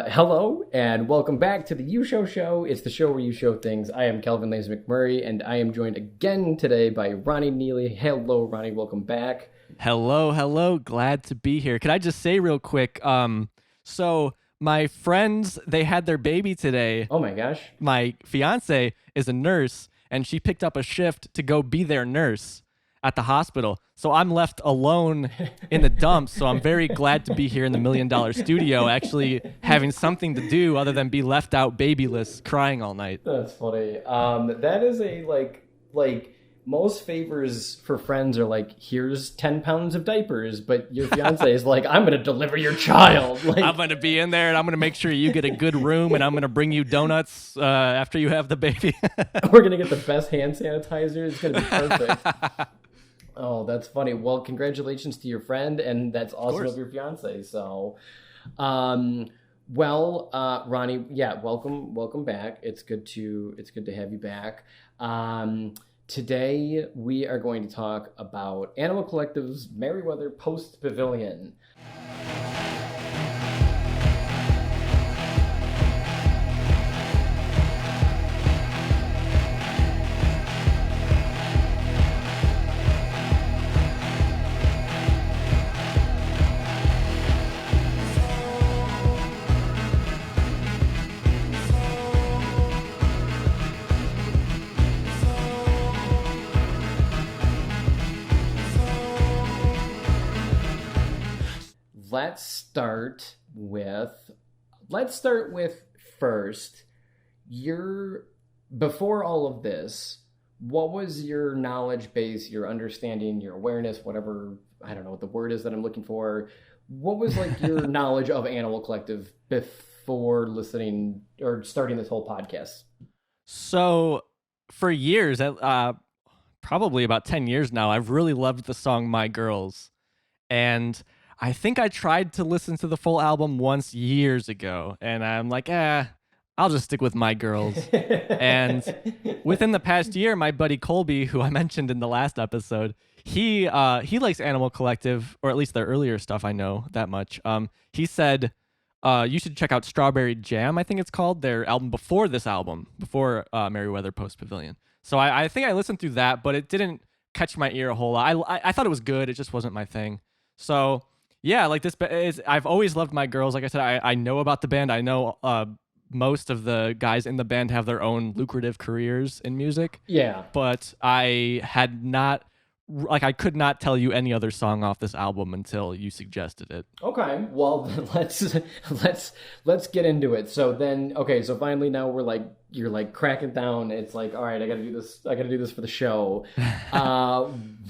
Hello and welcome back to the You Show. It's the show where you show things. I am Kelvin Lays McMurray, and I am joined again today by Ronnie Neeley. Hello, Ronnie. Welcome back. Hello. Glad to be here. Could I just say real quick? So my friends, they had their baby today. Oh my gosh. My fiance is a nurse, and she picked up a shift to go be their nurse at the hospital. So I'm left alone in the dumps. So I'm very glad to be here in the $1 Million studio, actually having something to do other than be left out babyless, crying all night. That's funny. That is a like most favors for friends are like, here's 10 pounds of diapers, but your fiance is like, I'm going to deliver your child. Like, I'm going to be in there and I'm going to make sure you get a good room and I'm going to bring you donuts after you have the baby. We're going to get the best hand sanitizer. It's going to be perfect. Oh, that's funny. Well, congratulations to your friend, and that's awesome of your fiance. So, Ronnie, yeah, welcome back. It's good to have you back. Today we are going to talk about Animal Collective's Merriweather Post Pavilion. Let's start with first, before all of this, what was your knowledge base, your understanding, your awareness, whatever, I don't know what the word is that I'm looking for. What was like your knowledge of Animal Collective before listening or starting this whole podcast? So for years, probably about 10 years now, I've really loved the song My Girls. And I think I tried to listen to the full album once years ago, and I'm like, I'll just stick with My Girls. And within the past year, my buddy Colby, who I mentioned in the last episode, he likes Animal Collective, or at least their earlier stuff. I know that much. He said you should check out Strawberry Jam, I think it's called, their album before this album, before Merriweather Post Pavilion. So I think I listened through that, but it didn't catch my ear a whole lot. I thought it was good. It just wasn't my thing. So yeah, like this is, I've always loved My Girls. Like I said, I know about the band. I know most of the guys in the band have their own lucrative careers in music. Yeah. But I had not, I could not tell you any other song off this album until you suggested it. Okay, well, let's get into it. So then, so finally now you're like cracking down. It's like, all right, I got to do this for the show.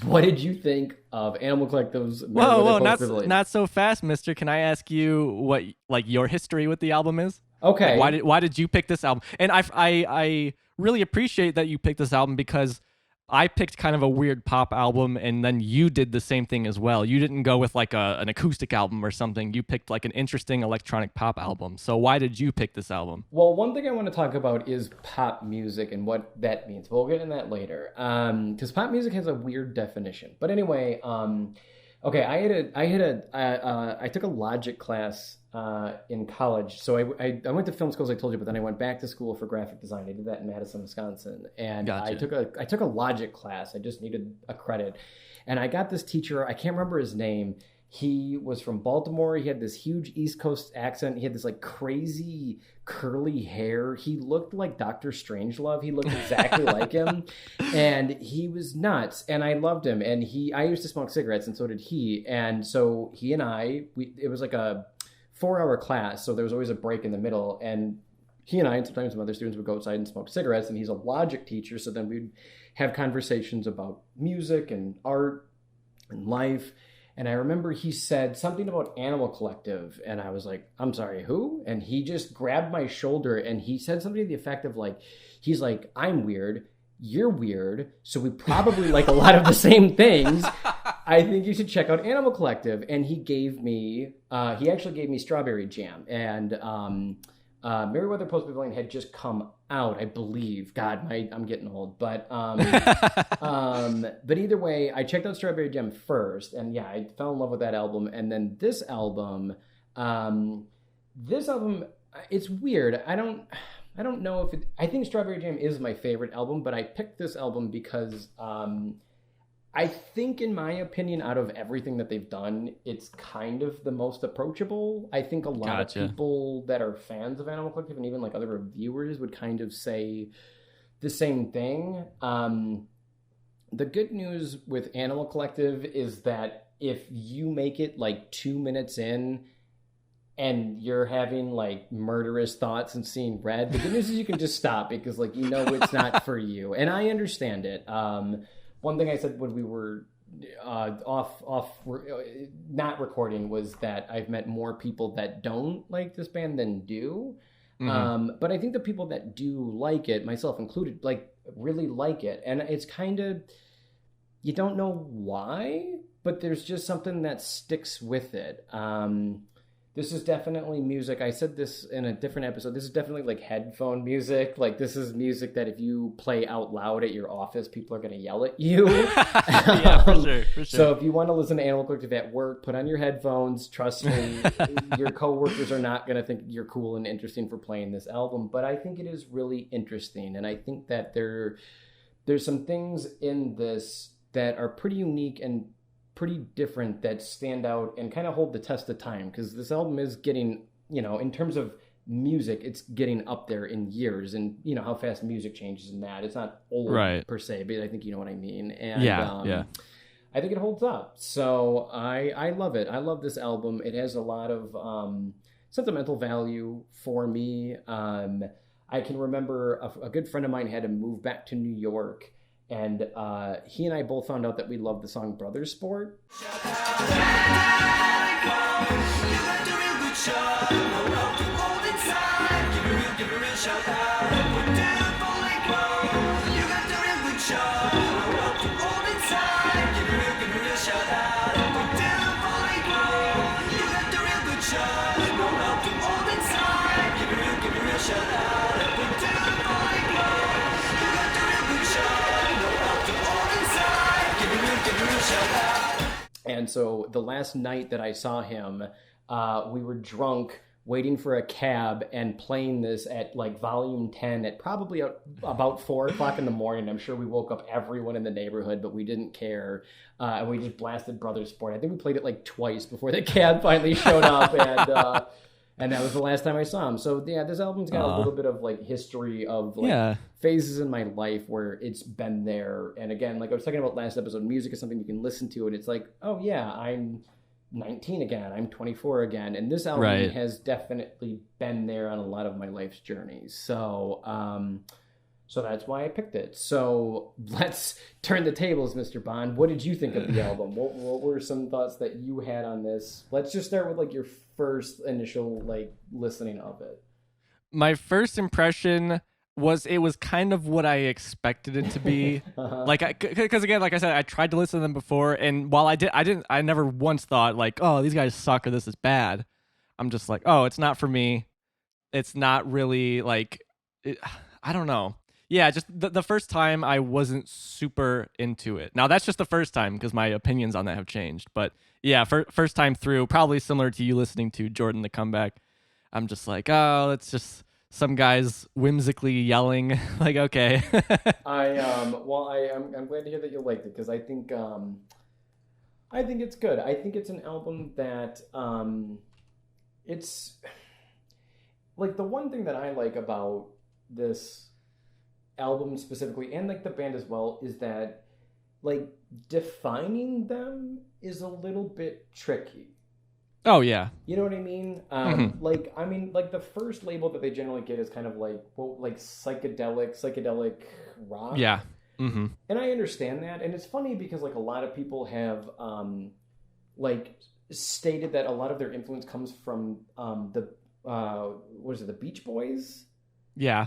What did you think of Animal Collective's Whoa, not so fast, mister. Can I ask you what, like, your history with the album is? Okay. Like, why did you pick this album? And I really appreciate that you picked this album, because I picked kind of a weird pop album, and then you did the same thing as well. You didn't go with like an acoustic album or something. You picked like an interesting electronic pop album. So why did you pick this album? Well, one thing I want to talk about is pop music and what that means. We'll get into that later. Because pop music has a weird definition. But anyway, I took a Logic class in college. So I went to film school, as I told you, but then I went back to school for graphic design. I did that in Madison, Wisconsin. And Gotcha. I took a Logic class. I just needed a credit. And I got this teacher, I can't remember his name. He was from Baltimore. He had this huge East Coast accent. He had this like crazy curly hair. He looked like Dr. Strangelove. He looked exactly like him. And he was nuts. And I loved him. And I used to smoke cigarettes, and so did he. And so he and it was like a 4-hour class. So there was always a break in the middle. And he and I, and sometimes some other students, would go outside and smoke cigarettes. And he's a Logic teacher. So then we'd have conversations about music and art and life. And I remember he said something about Animal Collective, and I was like, I'm sorry, who? And he just grabbed my shoulder, and he said something to the effect of like, he's like, I'm weird, you're weird, so we probably like a lot of the same things. I think you should check out Animal Collective. And he actually gave me Strawberry Jam. And Merriweather Post Pavilion had just come out, I believe. God, I'm getting old. But but either way, I checked out Strawberry Jam first, and yeah, I fell in love with that album. And then this album, it's weird. I don't know if it, I think Strawberry Jam is my favorite album, but I picked this album because I think, in my opinion, out of everything that they've done, it's kind of the most approachable. I think a lot of people that are fans of Animal Collective and even like other reviewers would kind of say the same thing. The good news with Animal Collective is that if you make it like 2 minutes in and you're having like murderous thoughts and seeing red, the good news is you can just stop because like you know it's not for you. And I understand it. One thing I said when we were not recording was that I've met more people that don't like this band than do. But I think the people that do like it, myself included, like really like it. And it's kind of, you don't know why, but there's just something that sticks with it. This is definitely music. I said this in a different episode. This is definitely like headphone music. Like this is music that if you play out loud at your office, people are going to yell at you. Yeah, for sure. So if you want to listen to Animal Collective at work, put on your headphones. Trust me, your coworkers are not going to think you're cool and interesting for playing this album. But I think it is really interesting. And I think that there's some things in this that are pretty unique and pretty different that stand out and kind of hold the test of time, because this album is getting, you know, in terms of music, it's getting up there in years, and you know how fast music changes in that. It's not old per se, but I think you know what I mean. And yeah. I think it holds up. So I love it. I love this album. It has a lot of sentimental value for me. I can remember a good friend of mine had to move back to New York, and he and I both found out that we loved the song Brothers Sport. And so the last night that I saw him, we were drunk, waiting for a cab and playing this at like volume 10 at probably about 4 o'clock in the morning. I'm sure we woke up everyone in the neighborhood, but we didn't care. And we just blasted Brothers Sport. I think we played it like twice before the cab finally showed up. And that was the last time I saw him. So yeah, this album's got a little bit of like history of like phases in my life where it's been there. And again, like I was talking about last episode, music is something you can listen to and it's like, oh yeah, I'm 19 again, I'm 24 again. And this album has definitely been there on a lot of my life's journeys. So so that's why I picked it. So let's turn the tables, Mr. Bond. What did you think of the album? What were some thoughts that you had on this? Let's just start with like your first initial like listening of it. My first impression was it was kind of what I expected it to be. Like, because again, like I said, I tried to listen to them before, and while I never once thought like, oh, these guys suck or this is bad. I'm just like, oh, it's not for me. It's not really like, I don't know. Yeah, just the first time I wasn't super into it. Now that's just the first time because my opinions on that have changed. But yeah, first time through, probably similar to you listening to Jordan the Comeback. I'm just like, oh, it's just some guys whimsically yelling. Like, okay. I'm glad to hear that you liked it because I think it's good. I think it's an album that it's like the one thing that I like about this album specifically and like the band as well is that like defining them is a little bit tricky. Oh yeah, you know what I mean. Like I mean, like the first label that they generally get is kind of like like psychedelic rock. Yeah. And I understand that, and it's funny because like a lot of people have like stated that a lot of their influence comes from the Beach Boys. Yeah.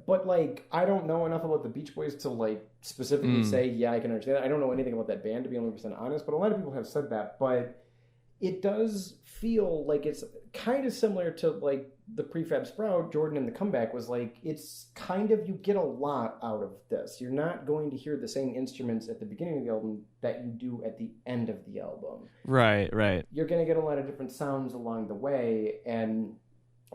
But, like, I don't know enough about the Beach Boys to, like, specifically say, yeah, I can understand that. I don't know anything about that band, to be 100% honest, but a lot of people have said that. But it does feel like it's kind of similar to, like, the Prefab Sprout, Jordan and the Comeback was, like, it's kind of, you get a lot out of this. You're not going to hear the same instruments at the beginning of the album that you do at the end of the album. Right. You're going to get a lot of different sounds along the way, and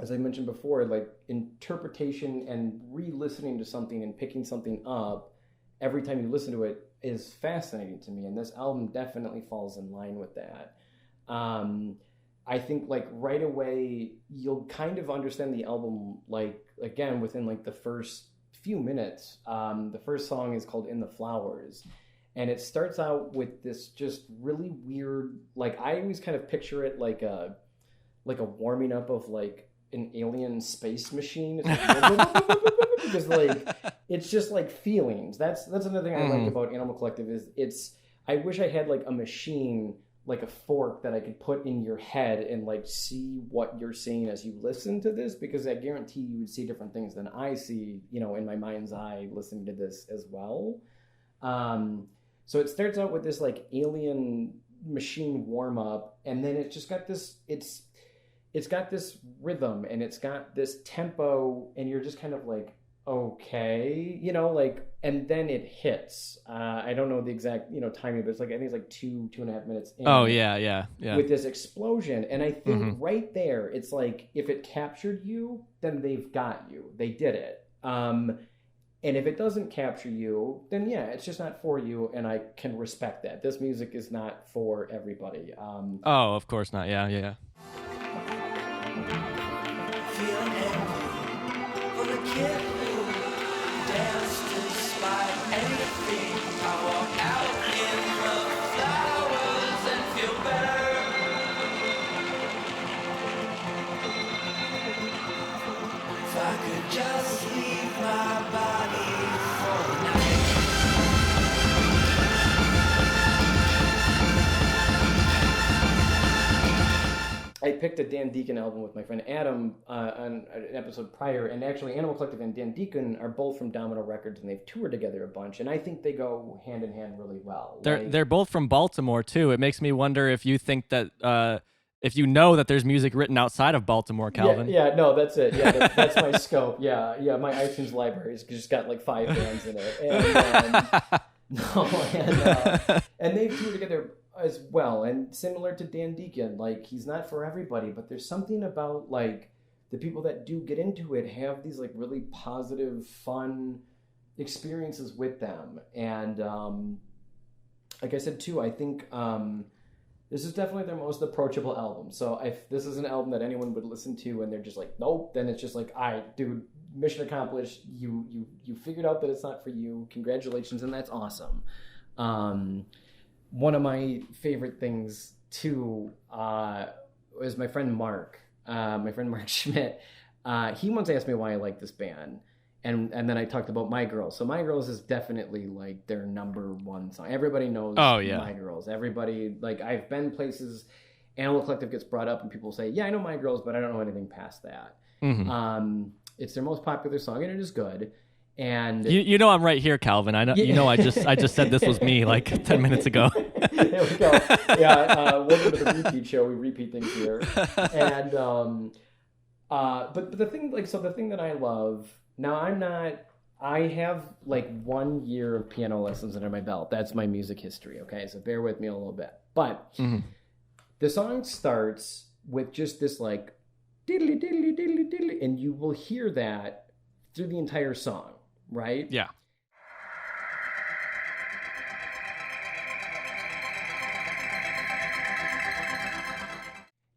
as I mentioned before, like interpretation and re-listening to something and picking something up every time you listen to it is fascinating to me. And this album definitely falls in line with that. I think like right away, you'll kind of understand the album, like again, within like the first few minutes. The first song is called In the Flowers. And it starts out with this just really weird, like I always kind of picture it like a warming up of like an alien space machine. It's like, because like it's just like feelings. That's another thing I like about Animal Collective is I wish I had like a machine, like a fork that I could put in your head and like see what you're seeing as you listen to this, because I guarantee you would see different things than I see, you know, in my mind's eye listening to this as well. So it starts out with this like alien machine warm up, and then it's just got this, it's got this rhythm and it's got this tempo, and you're just kind of like, okay, you know, like, and then it hits. I don't know the exact, you know, timing, but it's like, I think it's like 2.5 minutes in. Oh yeah. With this explosion. And I think right there, it's like, if it captured you, then they've got you. They did it. And if it doesn't capture you, then yeah, it's just not for you, and I can respect that. This music is not for everybody. Oh, of course not. Yeah. Feeling empty for the kid who danced despite anything. I walk out in the flowers and feel better. If I could just leave my body for the night. I picked a Dan Deacon album with my friend Adam on an episode prior, and actually Animal Collective and Dan Deacon are both from Domino Records, and they've toured together a bunch, and I think they go hand in hand really well. They're both from Baltimore too. It makes me wonder if you think that if you know that there's music written outside of Baltimore, Calvin. Yeah, no, that's it. Yeah, that's my scope. Yeah, my iTunes library's just got like 5 bands in it, and they've toured together as well. And similar to Dan Deacon, like, he's not for everybody, but there's something about like the people that do get into it have these like really positive, fun experiences with them. And like I said too, I think this is definitely their most approachable album. So if this is an album that anyone would listen to and they're just like, nope, then it's just like, all right, dude, mission accomplished. You figured out that it's not for you. Congratulations, and that's awesome. One of my favorite things too was my friend Mark Schmidt. He once asked me why I like this band, and then I talked about My Girls. So My Girls is definitely like their number one song. Everybody knows My Girls. Everybody, like, I've been places, Animal Collective gets brought up and people say, yeah, I know My Girls, but I don't know anything past that. It's their most popular song, and it is good. And you know I'm right here, Calvin. I know. You know I just said this was me like 10 minutes ago. There we go. Yeah, welcome to the repeat show. We repeat things here. And but the thing, like, so the thing that I love now, I have like 1 year of piano lessons under my belt. That's my music history. Okay, so bear with me a little bit. But the song starts with just this like diddly diddly diddly diddly, and you will hear that through the entire song. Right? Yeah.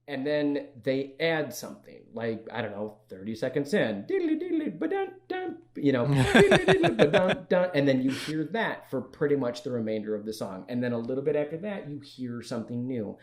And then they add something, like, I don't know, 30 seconds in, diddly diddly ba-dun dun, you know, diddly diddly ba-dun dun, and then you hear that for pretty much the remainder of the song. And then a little bit after that, you hear something new.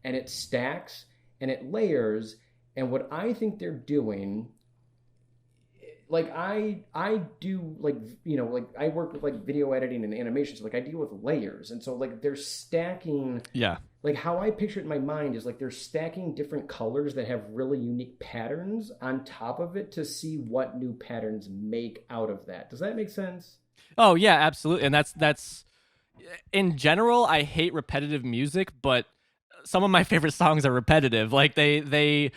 And it stacks and it layers. And what I think they're doing, like I do, like, you know, like I work with like video editing and animation, so like I deal with layers, and so like they're stacking like how I picture it in my mind is like they're stacking different colors that have really unique patterns on top of it to see what new patterns make out of that. Does that make sense? Oh yeah, absolutely. And that's in general, I hate repetitive music, but some of my favorite songs are repetitive. Like coming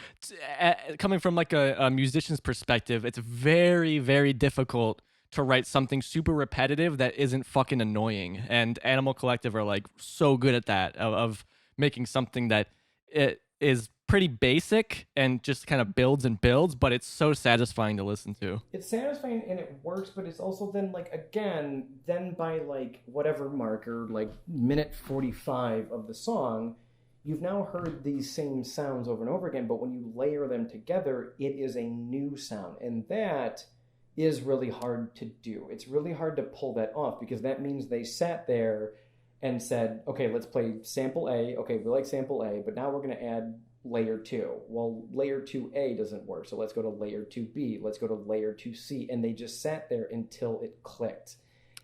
from like a musician's perspective, it's very, very difficult to write something super repetitive that isn't fucking annoying. And Animal Collective are like so good at that of making something that it is pretty basic and just kind of builds and builds, but it's so satisfying to listen to. It's satisfying and it works, but it's also then like again, then by like whatever marker, like minute 45 of the song, you've now heard these same sounds over and over again, but when you layer them together, it is a new sound. And that is really hard to do. It's really hard to pull that off because that means they sat there and said, okay, let's play sample A. Okay, we like sample A, but now we're going to add layer 2. Well, layer 2A doesn't work, so let's go to layer 2B. Let's go to layer 2C. And they just sat there until it clicked.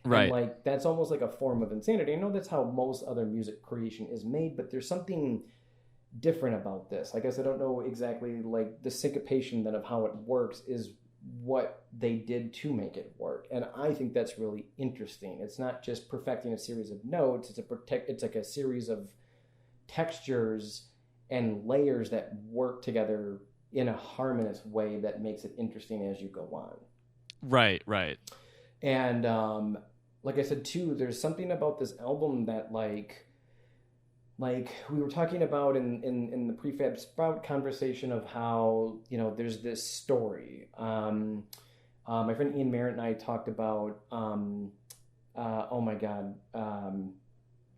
Right. And like that's almost like a form of insanity. I know that's how most other music creation is made, but there's something different about this. I guess I don't know exactly like the syncopation then of how it works is what they did to make it work. And I think that's really interesting. It's not just perfecting a series of notes, it's like a series of textures and layers that work together in a harmonious way that makes it interesting as you go on. Right. And like I said too, there's something about this album that like we were talking about in the Prefab Sprout conversation of how, you know, there's this story. My friend Ian Merritt and I talked about,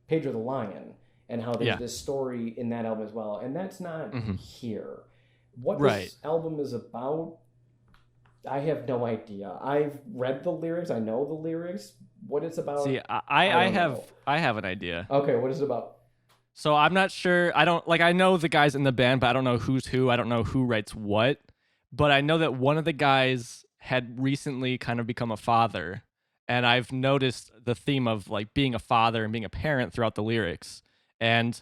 Pedro the Lion, and how there's this story in that album as well. And that's not here. What this album is about, I have no idea. I've read the lyrics. I know the lyrics. What it's about. See, I have an idea. Okay, what is it about? So I'm not sure. I know the guys in the band, but I don't know who's who. I don't know who writes what. But I know that one of the guys had recently kind of become a father. And I've noticed the theme of like being a father and being a parent throughout the lyrics. And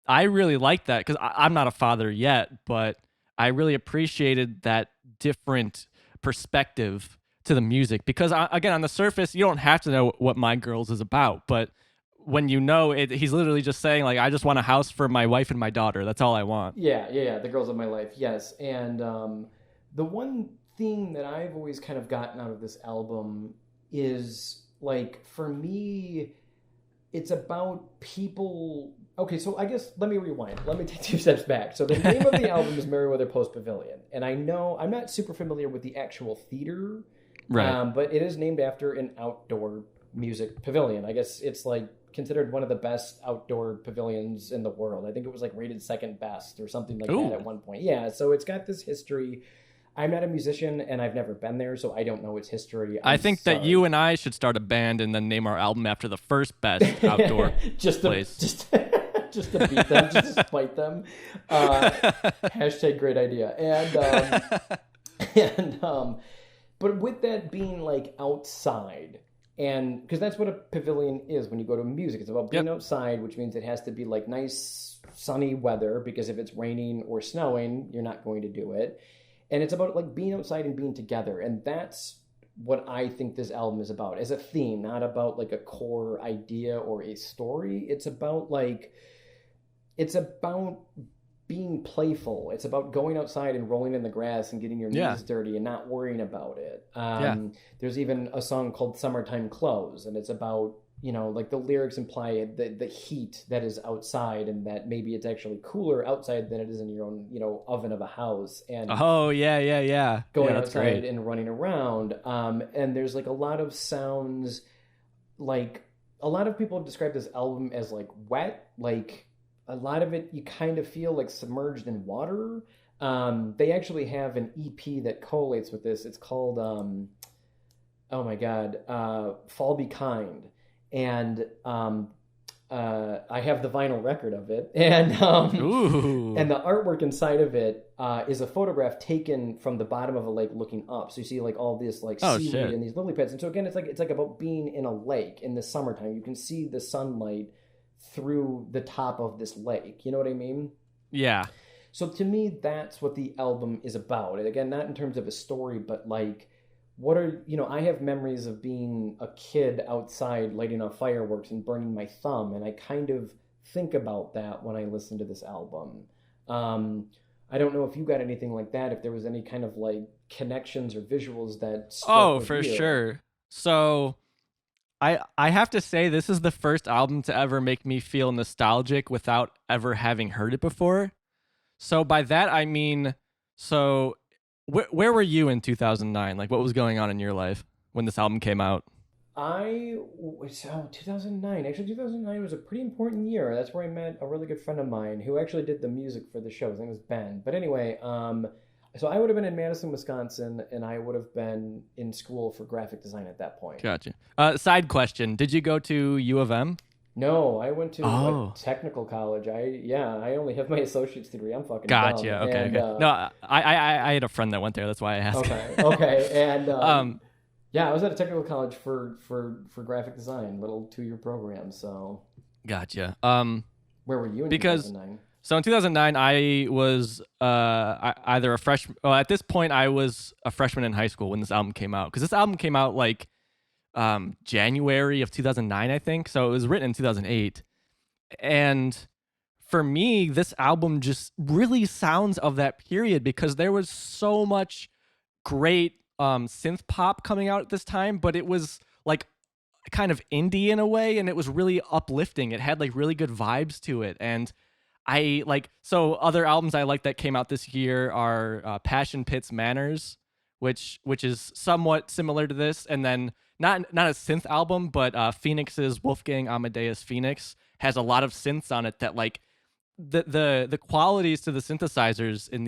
I really like that because I'm not a father yet, but I really appreciated that different perspective to the music. Because again, on the surface, you don't have to know what My Girls is about, but when you know it, he's literally just saying like, I just want a house for my wife and my daughter. That's all I want. Yeah. The girls of my life. Yes. And the one theme that I've always kind of gotten out of this album is like, for me, it's about people. Okay, so I guess let me rewind. Let me take 2 steps back. So the name of the album is Merriweather Post Pavilion. And I know I'm not super familiar with the actual theater, right? But it is named after an outdoor music pavilion. I guess it's like considered one of the best outdoor pavilions in the world. I think it was like rated second best or something like that at one point. Yeah, so it's got this history. I'm not a musician and I've never been there, so I don't know its history. I think that you and I should start a band and then name our album after the first best outdoor place. Just to beat them, just to spite them. Hashtag great idea. But with that being like outside, and because that's what a pavilion is when you go to music. It's about being outside, which means it has to be like nice sunny weather, because if it's raining or snowing, you're not going to do it. And it's about like being outside and being together. And that's what I think this album is about as a theme, not about like a core idea or a story. It's about being playful. It's about going outside and rolling in the grass and getting your knees dirty and not worrying about it. There's even a song called Summertime Clothes, and it's about, you know, like the lyrics imply the heat that is outside, and that maybe it's actually cooler outside than it is in your own, you know, oven of a house. And going outside and running around. And there's like a lot of sounds, like a lot of people have described this album as like wet, like a lot of it you kind of feel like submerged in water. They actually have an EP that correlates with this. It's called Fall Be Kind. And I have the vinyl record of it, and the artwork inside of it is a photograph taken from the bottom of a lake looking up. So you see like all this like seaweed and these lily pads. And so again, it's like about being in a lake in the summertime. You can see the sunlight through the top of this lake. You know what I mean? Yeah. So to me, that's what the album is about. And again, not in terms of a story, but like, what are, I have memories of being a kid outside lighting off fireworks and burning my thumb. And I kind of think about that when I listen to this album. I don't know if you got anything like that, if there was any kind of like connections or visuals that struck with for you. sure. So I have to say this is the first album to ever make me feel nostalgic without ever having heard it before. So by that I mean, so where were you in 2009? Like, what was going on in your life when this album came out? 2009. Actually, 2009 was a pretty important year. That's where I met a really good friend of mine who actually did the music for the show. His name was Ben. But anyway, so I would have been in Madison, Wisconsin, and I would have been in school for graphic design at that point. Gotcha. Side question: did you go to U of M? No, I went to Oh. a technical college. I only have my associate's degree. I'm fucking Gotcha. dumb. Okay. And, Okay. No, I had a friend that went there. That's why I asked. Okay. And yeah, I was at a technical college for graphic design, little 2-year program. So Gotcha. where were you in Because 2009? So in 2009, I was either a freshman. Well, at this point, I was a freshman in high school when this album came out. Because this album came out like January of 2009, I think. So it was written in 2008. And for me, this album just really sounds of that period because there was so much great synth pop coming out at this time, but it was like kind of indie in a way, and it was really uplifting. It had like really good vibes to it, and I like, so other albums I like that came out this year are Passion Pit's Manners, which is somewhat similar to this, and then not a synth album, but Phoenix's Wolfgang Amadeus Phoenix has a lot of synths on it that like the qualities to the synthesizers in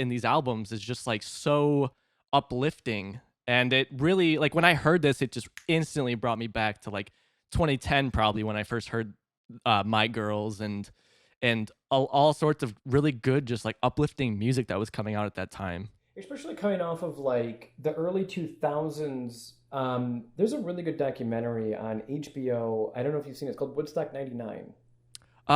these albums is just like so uplifting. And it really, like, when I heard this, it just instantly brought me back to like 2010 probably, when I first heard My Girls and all sorts of really good, just like uplifting music that was coming out at that time. Especially coming off of like the early 2000s. There's a really good documentary on HBO. I don't know if you've seen it. It's called Woodstock 99.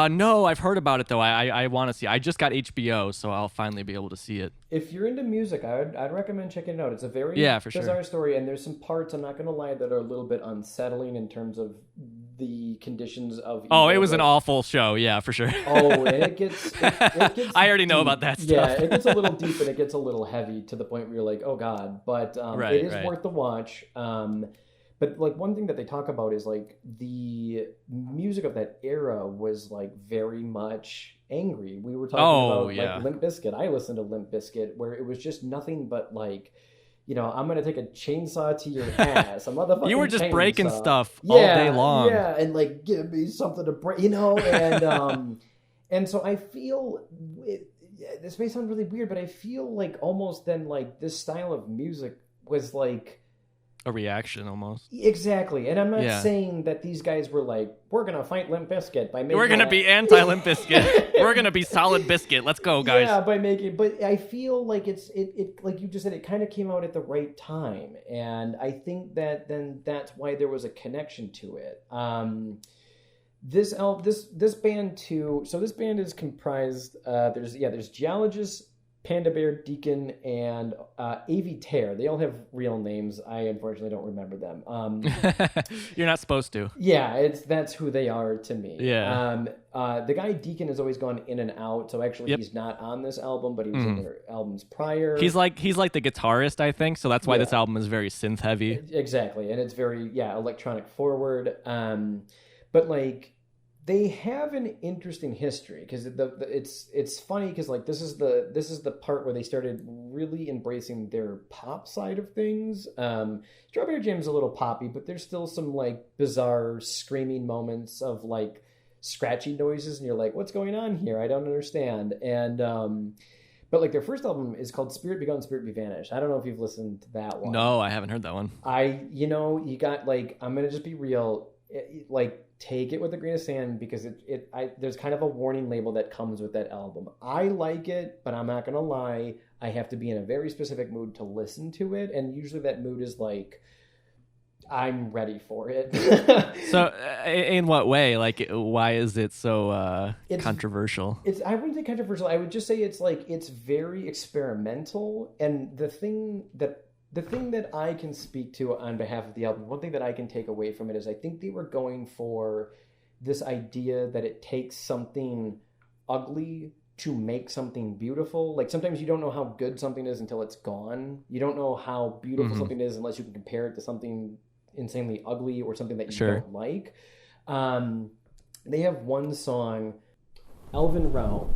No, I've heard about it though. I want to see it. I just got HBO, so I'll finally be able to see it. If you're into music, I'd recommend checking it out. It's a very for bizarre sure. story, and there's some parts, I'm not going to lie, that are a little bit unsettling in terms of the conditions of Oh, it evil, was an but- awful show. Yeah, for sure. Oh, and it gets I already know deep. about that Yeah, stuff. it gets a little deep and it gets a little heavy to the point where you're like, oh God. But Right, it is right. worth the watch. But like one thing that they talk about is like the music of that era was like very much angry. We were talking about yeah. like Limp Bizkit. I listened to Limp Bizkit where it was just nothing but like, I'm gonna take a chainsaw to your ass. A motherfucking You were just chainsaw. breaking stuff all day long. Yeah, and like give me something to break, and and so I feel this may sound really weird, but I feel like almost then like this style of music was like A reaction almost. exactly. And I'm not Yeah. saying that these guys were like, we're gonna fight Limp Bizkit by making We're gonna be anti-Limp Bizkit. We're gonna be solid biscuit. Let's go, guys. Yeah, by making, but I feel like it like you just said, it kind of came out at the right time, and I think that then that's why there was a connection to it. This band too. So this band is comprised. There's Geologist, Panda Bear, Deacon, and Avi Tear. They all have real names. I unfortunately don't remember them. You're not supposed to. Yeah, that's who they are to me. Yeah. The guy Deacon has always gone in and out, so actually Yep. he's not on this album, but he was in their albums prior. He's like the guitarist, I think, so that's why this Yeah. album is very synth heavy. Exactly, and it's very electronic forward. But like they have an interesting history because it's funny because like this is the part where they started really embracing their pop side of things. Strawberry Jam's a little poppy, but there's still some like bizarre screaming moments of like scratchy noises, and you're like, what's going on here? I don't understand. And but like their first album is called Spirit Be Gone, Spirit Be Vanished. I don't know if you've listened to that one. No, I haven't heard that one. You got like, I'm gonna just be real, like take it with a grain of sand because there's kind of a warning label that comes with that album. I like it, but I'm not gonna lie, I have to be in a very specific mood to listen to it, and usually that mood is like I'm ready for it. So, in what way? Like, why is it so It's- controversial? I wouldn't say controversial. I would just say it's very experimental. And the thing that I can speak to on behalf of the album, one thing that I can take away from it is I think they were going for this idea that it takes something ugly to make something beautiful. Like sometimes you don't know how good something is until it's gone. You don't know how beautiful something is unless you can compare it to something insanely ugly or something that you don't like. They have one song, Elvin Row.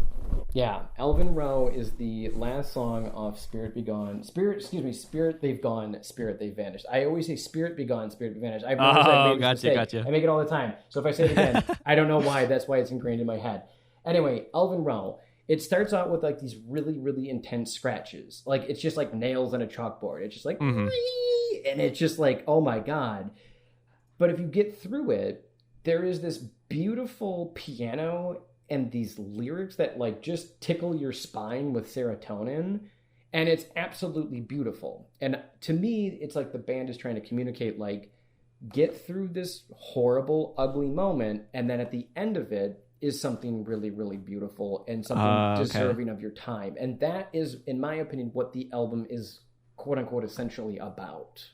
Yeah, Elvin Row is the last song off Spirit Be Gone. Spirit They've Gone, Spirit They've Vanished. I always say Spirit Be Gone, Spirit Be Vanished. I've noticed I made this mistake. I make it all the time. So if I say it again, I don't know why. That's why it's ingrained in my head. Anyway, Elvin Row. It starts out with like these really, really intense scratches. Like it's just like nails on a chalkboard. It's just like, and it's just like, oh my God. But if you get through it, there is this beautiful piano and these lyrics that like just tickle your spine with serotonin. And it's absolutely beautiful. And to me, it's like the band is trying to communicate like, get through this horrible, ugly moment. And then at the end of it, is something really, really beautiful and something deserving of your time. And that is, in my opinion, what the album is, quote unquote, essentially about.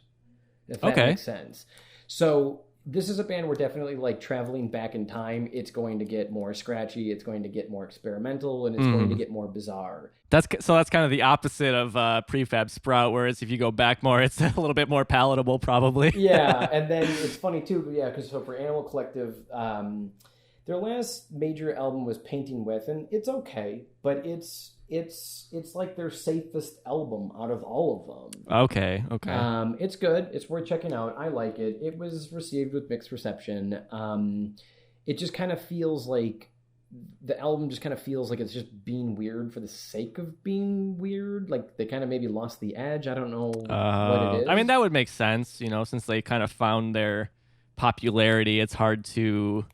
If that makes sense. So this is a band we're definitely like traveling back in time. It's going to get more scratchy. It's going to get more experimental, and it's going to get more bizarre. That's kind of the opposite of Prefab Sprout, whereas if you go back more, it's a little bit more palatable, probably. Yeah, and then it's funny too, because for Animal Collective, their last major album was Painting With, and it's okay, but it's like their safest album out of all of them. Okay. It's good. It's worth checking out. I like it. It was received with mixed reception. It just kind of feels like the album just kind of feels like it's just being weird for the sake of being weird. Like they kind of maybe lost the edge. I don't know what it is. I mean, that would make sense, since they kind of found their popularity. It's hard to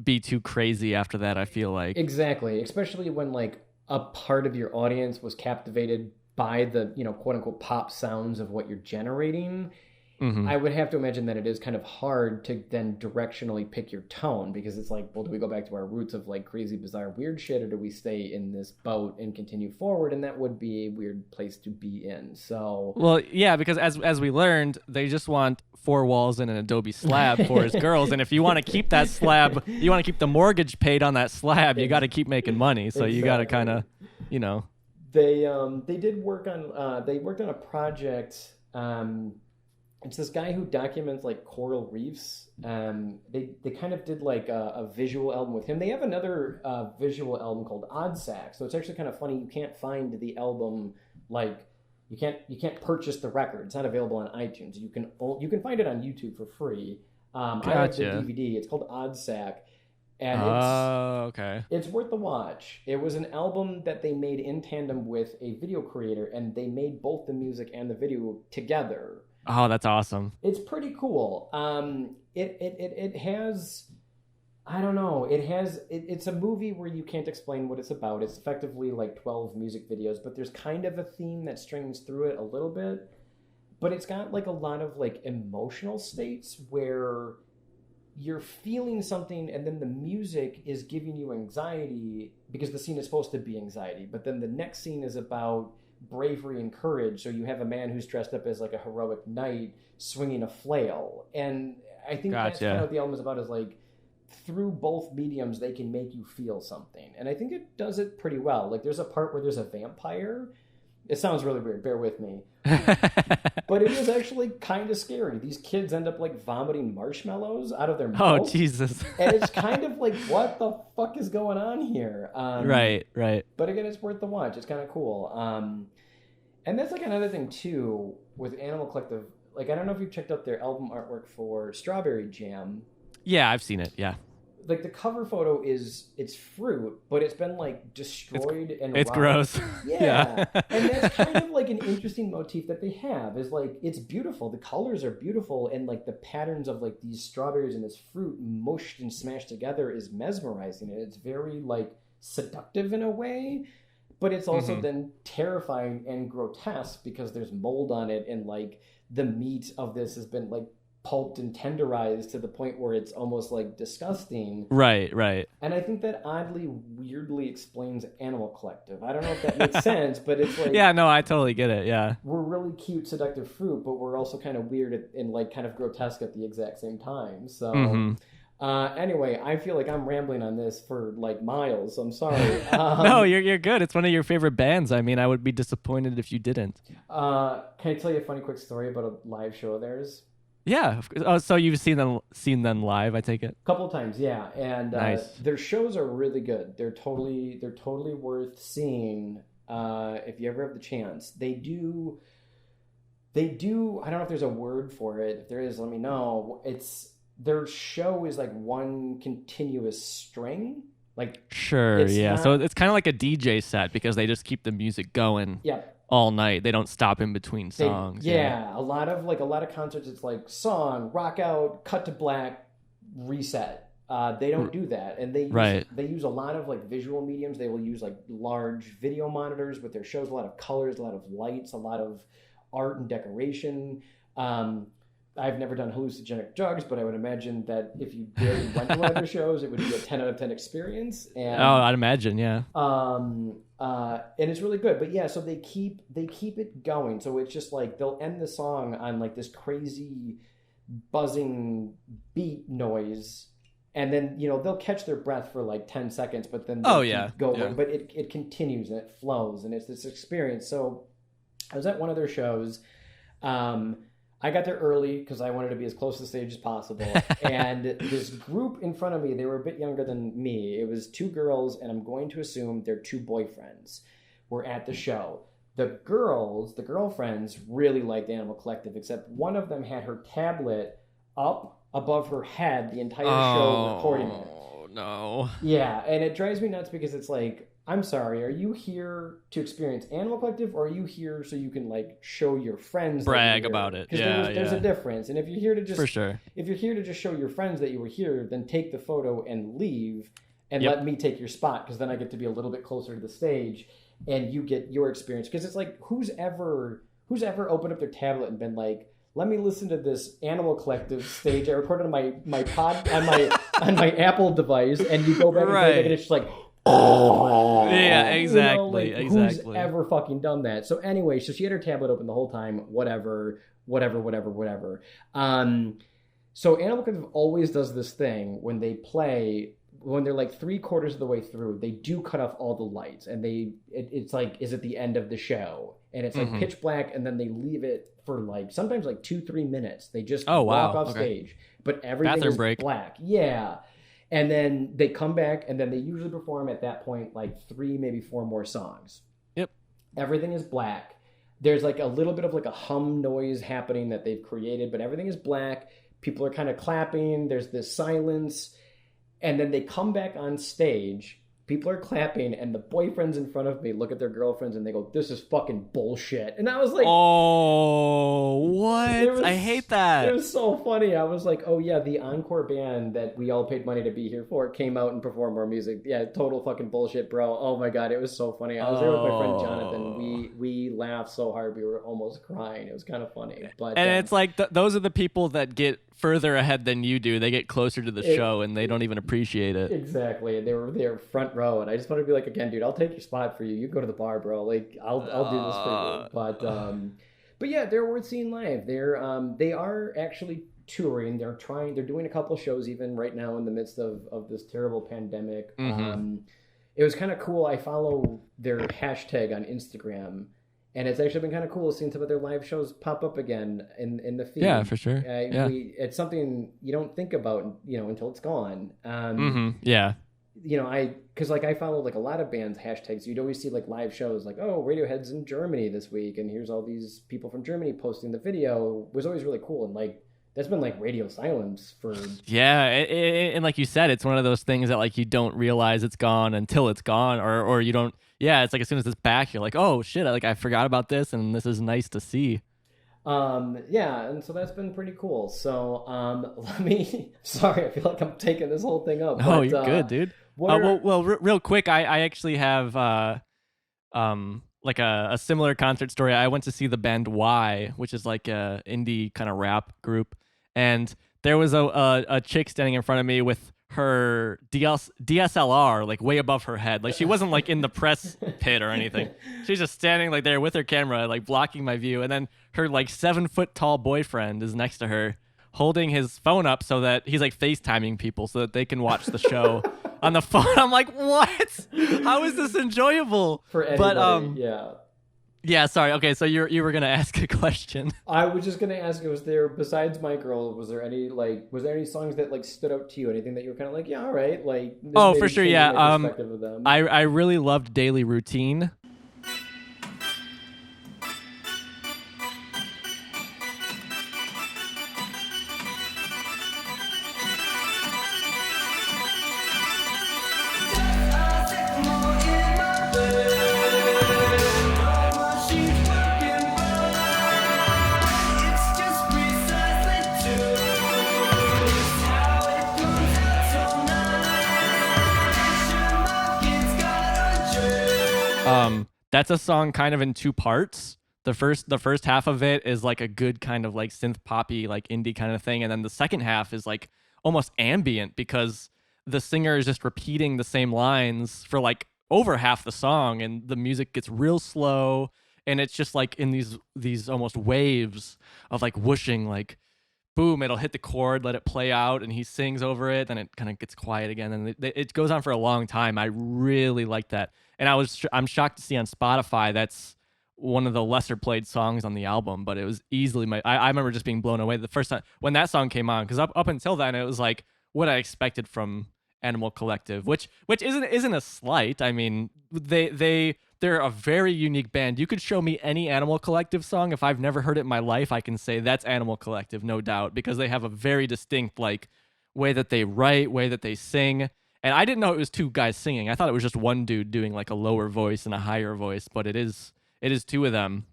be too crazy after that, I feel like. Exactly. Especially when like a part of your audience was captivated by the, quote unquote pop sounds of what you're generating. I would have to imagine that it is kind of hard to then directionally pick your tone, because it's like, well, do we go back to our roots of like crazy, bizarre, weird shit, or do we stay in this boat and continue forward? And that would be a weird place to be in. So, well, yeah, because as we learned, they just want 4 walls and an adobe slab for his girls, and if you want to keep that slab, you want to keep the mortgage paid on that slab, you got to keep making money. So you got to kind of, They did work on they worked on a project. It's this guy who documents like coral reefs. They kind of did like a visual album with him. They have another visual album called Odd Sack. So it's actually kind of funny. You can't find the album, like you can't purchase the record. It's not available on iTunes. You can find it on YouTube for free. I have the DVD. It's called Odd Sack. And it's worth the watch. It was an album that they made in tandem with a video creator, and they made both the music and the video together. Oh, that's awesome. It's pretty cool. It has, I don't know, it's a movie where you can't explain what it's about. It's effectively like 12 music videos, but there's kind of a theme that strings through it a little bit. But it's got like a lot of like emotional states where you're feeling something, and then the music is giving you anxiety because the scene is supposed to be anxiety. But then the next scene is about bravery and courage. So you have a man who's dressed up as like a heroic knight swinging a flail. And I think that's kind of what the album is about, is like through both mediums, they can make you feel something. And I think it does it pretty well. Like there's a part where there's a vampire. It sounds really weird. Bear with me. But it is actually kind of scary. These kids end up like vomiting marshmallows out of their mouth. Oh, Jesus. And it's kind of like, what the fuck is going on here? Right. But again, it's worth the watch. It's kind of cool. And that's like another thing too with Animal Collective. Like, I don't know if you've checked out their album artwork for Strawberry Jam. Yeah, I've seen it. Yeah. Like the cover photo it's fruit, but it's been like destroyed and it's rotted. Gross. Yeah. And that's kind of like an interesting motif that they have, is like, it's beautiful. The colors are beautiful, and like the patterns of like these strawberries and this fruit mushed and smashed together is mesmerizing. And it's very like seductive in a way, but it's also then terrifying and grotesque because there's mold on it, and like the meat of this has been like pulped and tenderized to the point where it's almost like disgusting. Right. And I think that oddly, weirdly explains Animal Collective. I don't know if that makes sense, but it's like... Yeah, no, I totally get it, yeah. We're really cute, seductive fruit, but we're also kind of weird and like kind of grotesque at the exact same time. So... anyway, I feel like I'm rambling on this for like miles, so I'm sorry. No, you're good. It's one of your favorite bands. I mean, I would be disappointed if you didn't. Can I tell you a funny quick story about a live show of theirs? Yeah. Oh, so you've seen them live, I take it? A couple of times, yeah. And Nice. their shows are really good. They're totally worth seeing if you ever have the chance. They do. I don't know if there's a word for it. If there is, let me know. Their show is like one continuous string. Like Sure, yeah. not... So it's kind of like a DJ set because they just keep the music going all night. They don't stop in between songs. A lot of concerts, it's like song, rock out, cut to black, reset. They don't do that, and they use a lot of like visual mediums. They will use like large video monitors with their shows, a lot of colors, a lot of lights, a lot of art and decoration. I've never done hallucinogenic drugs, but I would imagine that if you did and went to one of their shows, it would be a 10 out of 10 experience. And, I'd imagine, yeah. And it's really good. But yeah, so they keep it going. So it's just like they'll end the song on like this crazy buzzing beat noise. And then, they'll catch their breath for like 10 seconds, but then they'll keep going. Yeah. But it continues and it flows and it's this experience. So I was at one of their shows. I got there early because I wanted to be as close to the stage as possible. And this group in front of me, they were a bit younger than me. It was two girls, and I'm going to assume they're two boyfriends, were at the show. The girlfriends, really liked Animal Collective, except one of them had her tablet up above her head the entire show recording it. Oh, no. Yeah, and it drives me nuts because it's like, I'm sorry, are you here to experience Animal Collective, or are you here so you can like show your friends, brag about it? Because there's a difference. And if you're here to just if you're here to just show your friends that you were here, then take the photo and leave, and let me take your spot, because then I get to be a little bit closer to the stage, and you get your experience. Because it's like, who's ever opened up their tablet and been like, let me listen to this Animal Collective stage I recorded on my pod on my Apple device, and you go back and play it, and it's just like. Yeah, exactly. Who's ever fucking done that? So anyway, so she had her tablet open the whole time. Whatever. So Animal Collective always does this thing when they play. When they're like 3/4 of the way through, they do cut off all the lights, and it's like is at the end of the show, and it's like pitch black, and then they leave it for like sometimes like 2-3 minutes. They just walk off stage, but everything is black. Yeah. And then they come back, and then they usually perform at that point like 3, maybe 4 more songs. Yep. Everything is black. There's like a little bit of like a hum noise happening that they've created, but everything is black. People are kind of clapping. There's this silence. And then they come back on stage. People are clapping, and the boyfriends in front of me look at their girlfriends, and they go, "This is fucking bullshit." And I was like, "Oh, what? I hate that." It was so funny. I was like, "Oh yeah, the encore band that we all paid money to be here for came out and performed more music. Yeah, total fucking bullshit, bro." Oh my god, it was so funny. I was there with my friend Jonathan. We laughed so hard we were almost crying. It was kind of funny. But it's like those are the people that get further ahead than you do. They get closer to the show, and they don't even appreciate it. Exactly. And they were front row, and I just wanted to be like, again, dude, I'll take your spot for you. You go to the bar, bro. Like, I'll do this for you. But yeah, they're worth seeing live. They are actually touring. They're doing a couple shows even right now in the midst of this terrible pandemic. It was kind of cool. I follow their hashtag on Instagram. And it's actually been kind of cool seeing some of their live shows pop up again in the feed. Yeah, for sure. It's something you don't think about, until it's gone. Yeah. Because like I follow like a lot of bands hashtags. You'd always see like live shows like, oh, Radiohead's in Germany this week, and here's all these people from Germany posting the video. It was always really cool, and like that's been like radio silence for. Yeah, and like you said, it's one of those things that like you don't realize it's gone until it's gone, or you don't. Yeah, it's like as soon as it's back, you're like, oh shit, I forgot about this, and this is nice to see. Yeah, and so that's been pretty cool. So sorry, I feel like I'm taking this whole thing up. Oh, you're good, dude. Real quick, I actually have like a similar concert story. I went to see the band Y, which is like a indie kind of rap group, and there was a chick standing in front of me with her DSLR like way above her head. Like she wasn't like in the press pit or anything. She's just standing like there with her camera, like blocking my view. And then her like 7-foot tall boyfriend is next to her, holding his phone up so that he's like FaceTiming people so that they can watch the show on the phone. I'm like, what? How is this enjoyable? For anybody, yeah. Yeah, sorry. Okay, so you were gonna ask a question. I was just gonna ask, was there, besides My Girl, was there any songs that like stood out to you? Anything that you were kind of like, yeah, all right, like this Oh, maybe for sure, changed yeah. my perspective of them. I really loved Daily Routine. That's a song kind of in two parts. The first half of it is like a good kind of like synth poppy, like indie kind of thing, and then the second half is like almost ambient because the singer is just repeating the same lines for like over half the song, and the music gets real slow, and it's just like in these almost waves of like whooshing, like boom, it'll hit the chord, let it play out, and he sings over it, then it kind of gets quiet again, and it goes on for a long time. I really like that, and I'm shocked to see on Spotify that's one of the lesser played songs on the album, but it was easily I remember just being blown away the first time when that song came on, because up until then it was like what I expected from Animal Collective, which isn't a slight. I mean, they're a very unique band. You could show me any Animal Collective song. If I've never heard it in my life, I can say that's Animal Collective, no doubt, because they have a very distinct like way that they write, way that they sing. And I didn't know it was two guys singing. I thought it was just one dude doing like a lower voice and a higher voice, but it is two of them.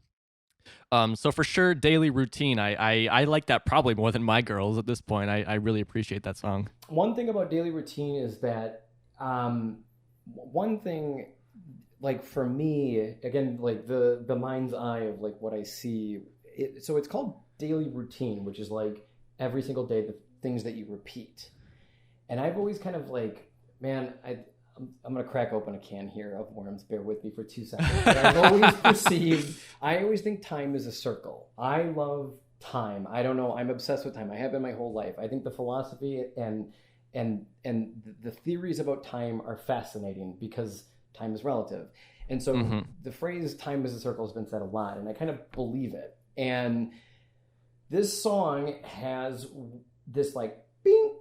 So for sure, Daily Routine. I like that probably more than My Girls at this point. I really appreciate that song. One thing about Daily Routine is that one thing, like for me, again, like the mind's eye of like what I see. So it's called Daily Routine, which is like every single day the things that you repeat. And I've always kind of like, man, I'm going to crack open a can here of worms. Bear with me for 2 seconds. But I always think time is a circle. I love time. I don't know. I'm obsessed with time. I have been my whole life. I think the philosophy and the theories about time are fascinating because time is relative. And so the phrase time is a circle has been said a lot, and I kind of believe it. And this song has this like bing,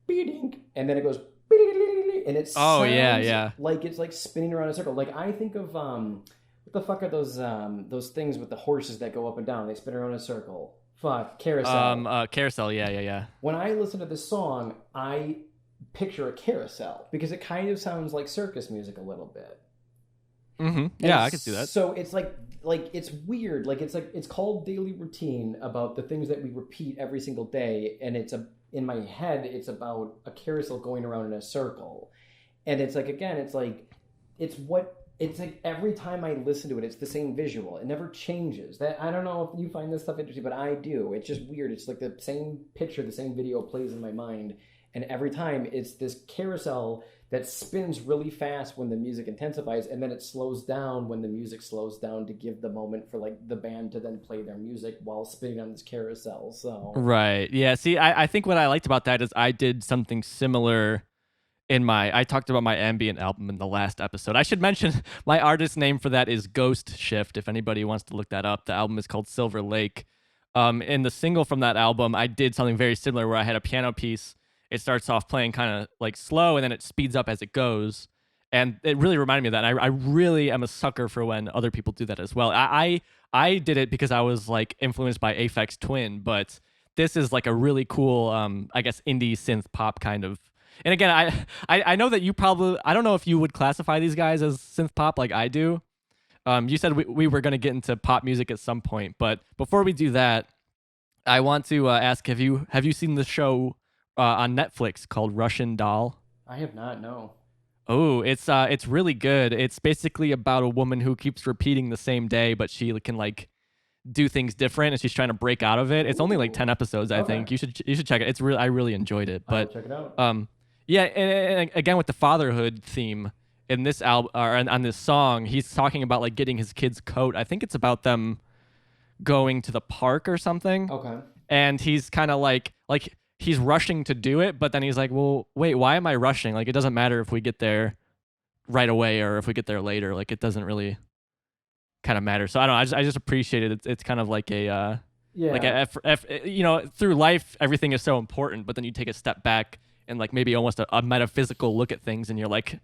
bing, and then it goes and it sounds like it's like spinning around a circle. Like I think of what the fuck are those things with the horses that go up and down? They spin around in a circle. Fuck, carousel. Carousel. Yeah. When I listen to this song, I picture a carousel because it kind of sounds like circus music a little bit. Yeah, I can see that. So it's like it's weird. Like it's called Daily Routine about the things that we repeat every single day, and in my head, it's about a carousel going around in a circle. And it's like, again, it's like every time I listen to it, it's the same visual. It never changes. That I don't know if you find this stuff interesting, but I do. It's just weird. It's like the same picture, the same video plays in my mind. And every time it's this carousel that spins really fast when the music intensifies, and then it slows down when the music slows down to give the moment for like the band to then play their music while spinning on this carousel. So right, yeah. See, I think what I liked about that is I did something similar I talked about my ambient album in the last episode. I should mention my artist name for that is Ghost Shift. If anybody wants to look that up, the album is called Silver Lake. In the single from that album, I did something very similar where I had a piano piece. It starts off playing kind of like slow, and then it speeds up as it goes. And it really reminded me of that. And I really am a sucker for when other people do that as well. I did it because I was like influenced by Aphex Twin, but this is like a really cool, I guess, indie synth pop kind of. And again, I know that you probably, I don't know if you would classify these guys as synth pop like I do. You said we were going to get into pop music at some point, but before we do that, I want to ask, have you seen the show on Netflix called Russian Doll? I have not, no. Oh, it's really good. It's basically about a woman who keeps repeating the same day, but she can like do things different, and she's trying to break out of it. It's only like 10 episodes, I Okay. think. You should check it. It's really, I really enjoyed it. I'll But check it out. yeah, and again with the fatherhood theme in this album or on this song, he's talking about like getting his kid's coat. I think it's about them going to the park or something. Okay. And he's kind of like he's rushing to do it, but then he's like, well, wait, why am I rushing? Like, it doesn't matter if we get there right away or if we get there later. Like, it doesn't really kind of matter. So I don't know. I just appreciate it. It's kind of like a like you know, through life everything is so important, but then you take a step back and like maybe almost a metaphysical look at things, and you're like,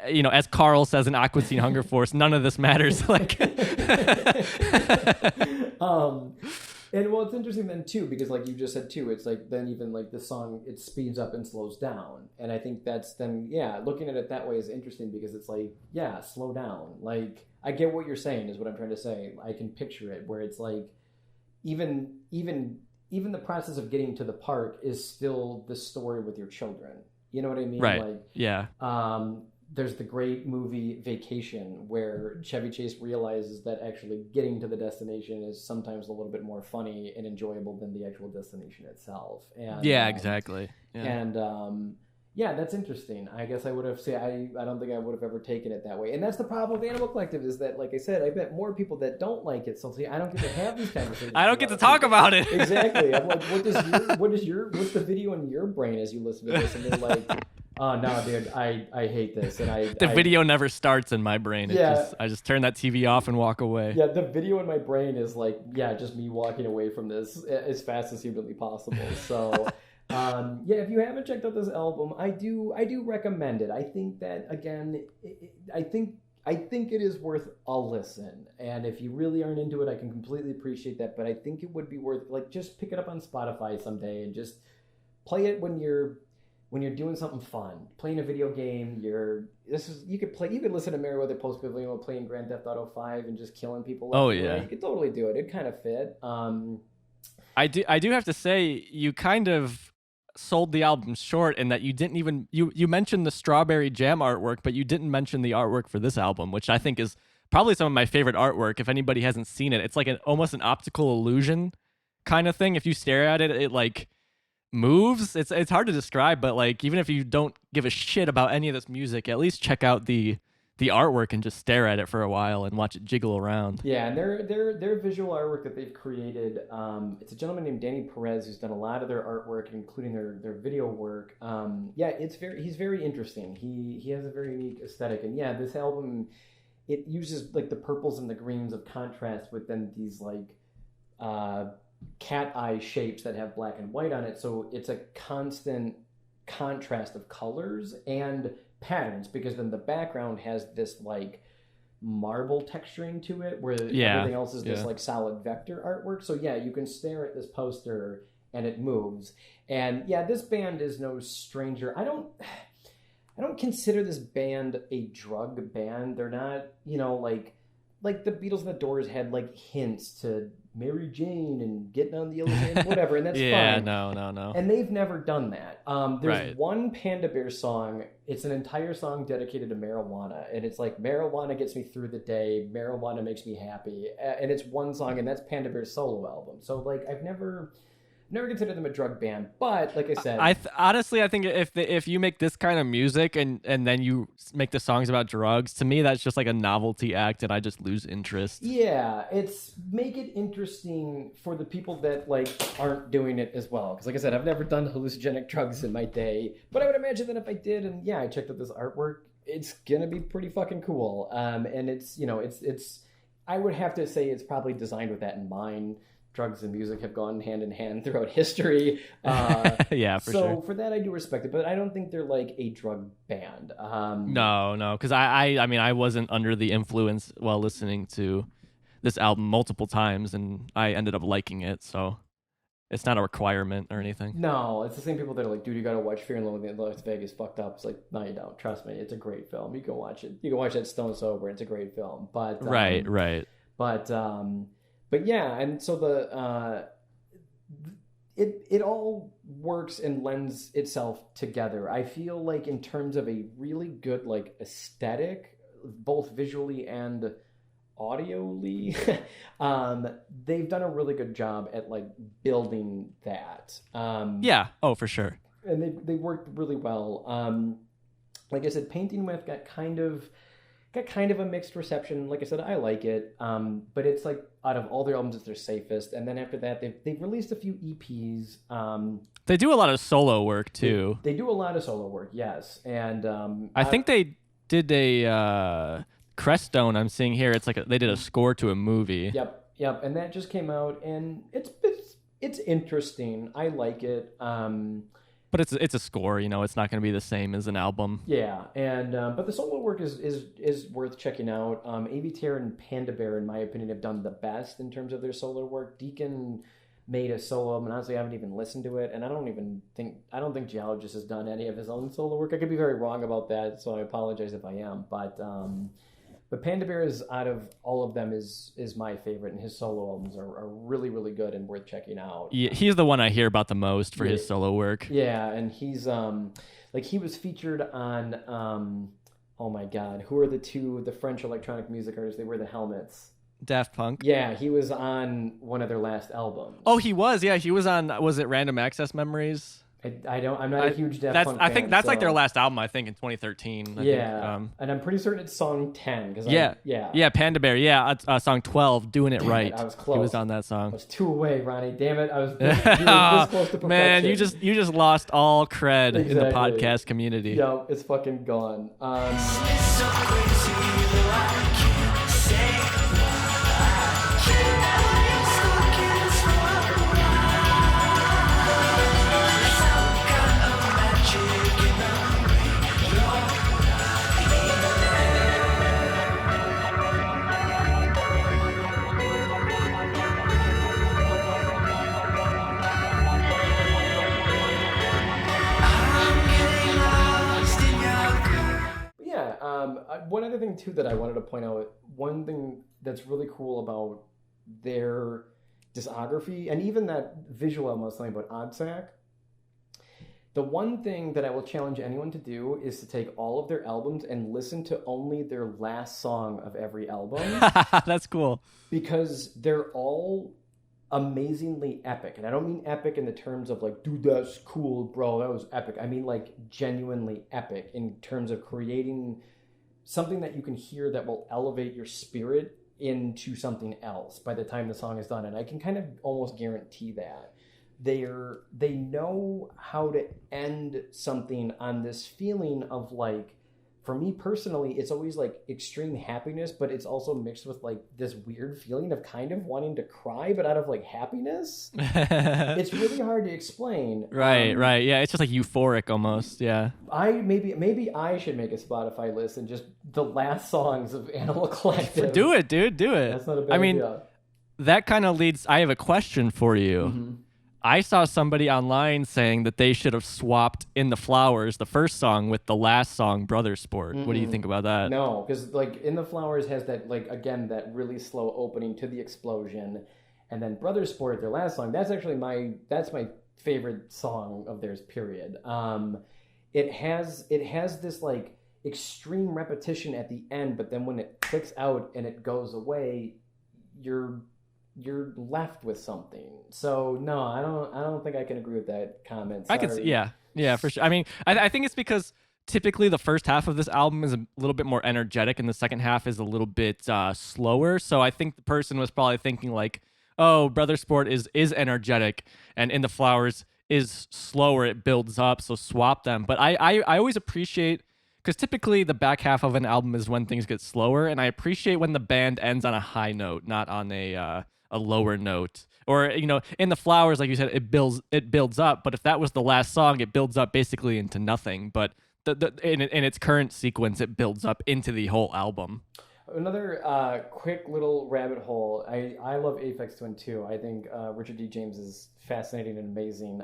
you know, as Carl says in Aqua Teen Hunger Force, none of this matters. Like, and well, it's interesting then too, because like you just said too, it's like then even like the song, it speeds up and slows down. And I think that's then, yeah, looking at it that way is interesting because it's like, yeah, slow down. Like, I get what you're saying is what I'm trying to say. I can picture it where it's like, even the process of getting to the park is still the story with your children. You know what I mean? right. Like, Yeah. There's the great movie Vacation where Chevy Chase realizes that actually getting to the destination is sometimes a little bit more funny and enjoyable than the actual destination itself. And Yeah, exactly. Yeah. And yeah, that's interesting. I guess I would have said I don't think I would have ever taken it that way. And that's the problem with Animal Collective is that, like I said, I bet more people that don't like it. So see, I don't get to have these conversations. I don't get to talk about it. Exactly. I'm like, what's the video in your brain as you listen to this? And they're like, oh no, dude, I hate this. And The video never starts in my brain. Yeah. I just turn that TV off and walk away. Yeah, the video in my brain is like, yeah, just me walking away from this as fast as humanly possible. So, yeah, if you haven't checked out this album, I do recommend it. I think that again, I think it is worth a listen. And if you really aren't into it, I can completely appreciate that. But I think it would be worth like just pick it up on Spotify someday and just play it when you're doing something fun, playing a video game. You could listen to Merriweather Post Pavilion while playing Grand Theft Auto 5 and just killing people. Oh yeah, you could totally do it. It kind of fit. I do have to say, you kind of sold the album short in that you didn't even you mentioned the Strawberry Jam artwork, but you didn't mention the artwork for this album, which I think is probably some of my favorite artwork. If anybody hasn't seen it, it's like almost an optical illusion kind of thing. If you stare at it, it like moves. It's hard to describe, but like even if you don't give a shit about any of this music, at least check out the artwork and just stare at it for a while and watch it jiggle around. Yeah, and their visual artwork that they've created, it's a gentleman named Danny Perez who's done a lot of their artwork, including their video work. Yeah, he's very interesting. He has a very unique aesthetic, and yeah, this album, it uses like the purples and the greens of contrast with then these like cat eye shapes that have black and white on it. So it's a constant contrast of colors and patterns, because then the background has this like marble texturing to it where everything else is this like solid vector artwork. So yeah, you can stare at this poster and it moves. And yeah, this band is no stranger. I don't consider this band a drug band. They're not, like the Beatles and the Doors had like hints to Mary Jane and Getting on the Yellow Hand, whatever, and that's fine. No. And they've never done that. There's Right. one Panda Bear song. It's an entire song dedicated to marijuana, and it's like, marijuana gets me through the day, marijuana makes me happy, and it's one song, and that's Panda Bear's solo album. So like, I've never considered them a drug band, but like I said, honestly, I think if you make this kind of music and then you make the songs about drugs, to me that's just like a novelty act, and I just lose interest. Yeah, it's make it interesting for the people that like aren't doing it as well. Because like I said, I've never done hallucinogenic drugs in my day, but I would imagine that if I did, and yeah, I checked out this artwork, it's gonna be pretty fucking cool. And it's I would have to say it's probably designed with that in mind. Drugs and music have gone hand in hand throughout history. Yeah, for sure. So for that, I do respect it, but I don't think they're like a drug band. No, because I mean, I wasn't under the influence while listening to this album multiple times, and I ended up liking it, so it's not a requirement or anything. No, it's the same people that are like, dude, you gotta watch Fear and Loathing in Las Vegas. Fucked up. It's like, no, you don't. Trust me, it's a great film. You can watch it. You can watch that stone sober. It's a great film. But Right. But yeah, and so it all works and lends itself together. I feel like in terms of a really good like aesthetic, both visually and audioly, they've done a really good job at like building that. Yeah. Oh, for sure. And they worked really well. Like I said, Painting With got kind of a mixed reception. Like I said, I like it, but it's like out of all their albums, it's their safest. And then after that, they've released a few EPs. They do a lot of solo work too. They do a lot of solo work, yes. And I think they did a Creststone. I'm seeing here. It's like they did a score to a movie. Yep. And that just came out, and it's interesting. I like it. But it's a score, you know. It's not going to be the same as an album. Yeah, and but the solo work is worth checking out. Aviator and Panda Bear, in my opinion, have done the best in terms of their solo work. Deacon made a solo album, and honestly, I haven't even listened to it, and I don't think Geologist has done any of his own solo work. I could be very wrong about that, so I apologize if I am. But Panda Bear is, out of all of them, is my favorite, and his solo albums are really, really good and worth checking out. Yeah, he's the one I hear about the most for his solo work. Yeah, and he's like he was featured on oh my god, who are the French electronic music artists? They wear the helmets. Daft Punk. Yeah, he was on one of their last albums. Oh, he was. Yeah, he was on. Was it Random Access Memories? I'm not a huge Daft Punk fan. I think that's like their last album. I think in 2013. I think. And I'm pretty certain it's song 10. Yeah, Panda Bear. Yeah, song 12, Doing It Right. I was close. He was on that song. I was 2 away, Ronnie. Damn it! I was this close to perfection. Man, you just lost all cred in the podcast community. Yo, it's fucking gone. One other thing too that I wanted to point out, one thing that's really cool about their discography, and even that visual album I was telling about Oddsack, the one thing that I will challenge anyone to do is to take all of their albums and listen to only their last song of every album. That's cool. Because they're all amazingly epic. And I don't mean epic in the terms of like, dude, that's cool, bro, that was epic. I mean like genuinely epic in terms of creating something that you can hear that will elevate your spirit into something else by the time the song is done. And I can kind of almost guarantee that. They know how to end something on this feeling of like, for me personally, it's always like extreme happiness, but it's also mixed with like this weird feeling of kind of wanting to cry, but out of like happiness. It's really hard to explain. Right. Yeah, it's just like euphoric almost. Yeah. Maybe I should make a Spotify list and just the last songs of Animal Collective. Do it, dude. Do it. That's not a bad idea. That kind of leads. I have a question for you. Mm-hmm. I saw somebody online saying that they should have swapped In the Flowers, the first song, with the last song, Brother Sport. What do you think about that? No, because like In the Flowers has that, like, again, that really slow opening to the explosion. And then Brother Sport, their last song, that's my favorite song of theirs, period. It has this like extreme repetition at the end, but then when it clicks out and it goes away, you're left with something. So no, I don't think I can agree with that comment. Sorry. Yeah, for sure. I mean, I think it's because typically the first half of this album is a little bit more energetic and the second half is a little bit slower. So I think the person was probably thinking like, oh, Brother Sport is energetic and In the Flowers is slower, it builds up, so swap them. But I always appreciate, because typically the back half of an album is when things get slower, and I appreciate when the band ends on a high note, not on a lower note. Or, you know, In the Flowers, like you said, it builds up, but if that was the last song, it builds up basically into nothing. But in its current sequence, it builds up into the whole album. Another quick little rabbit hole. I love Aphex Twin too. I think Richard D. James is fascinating and amazing.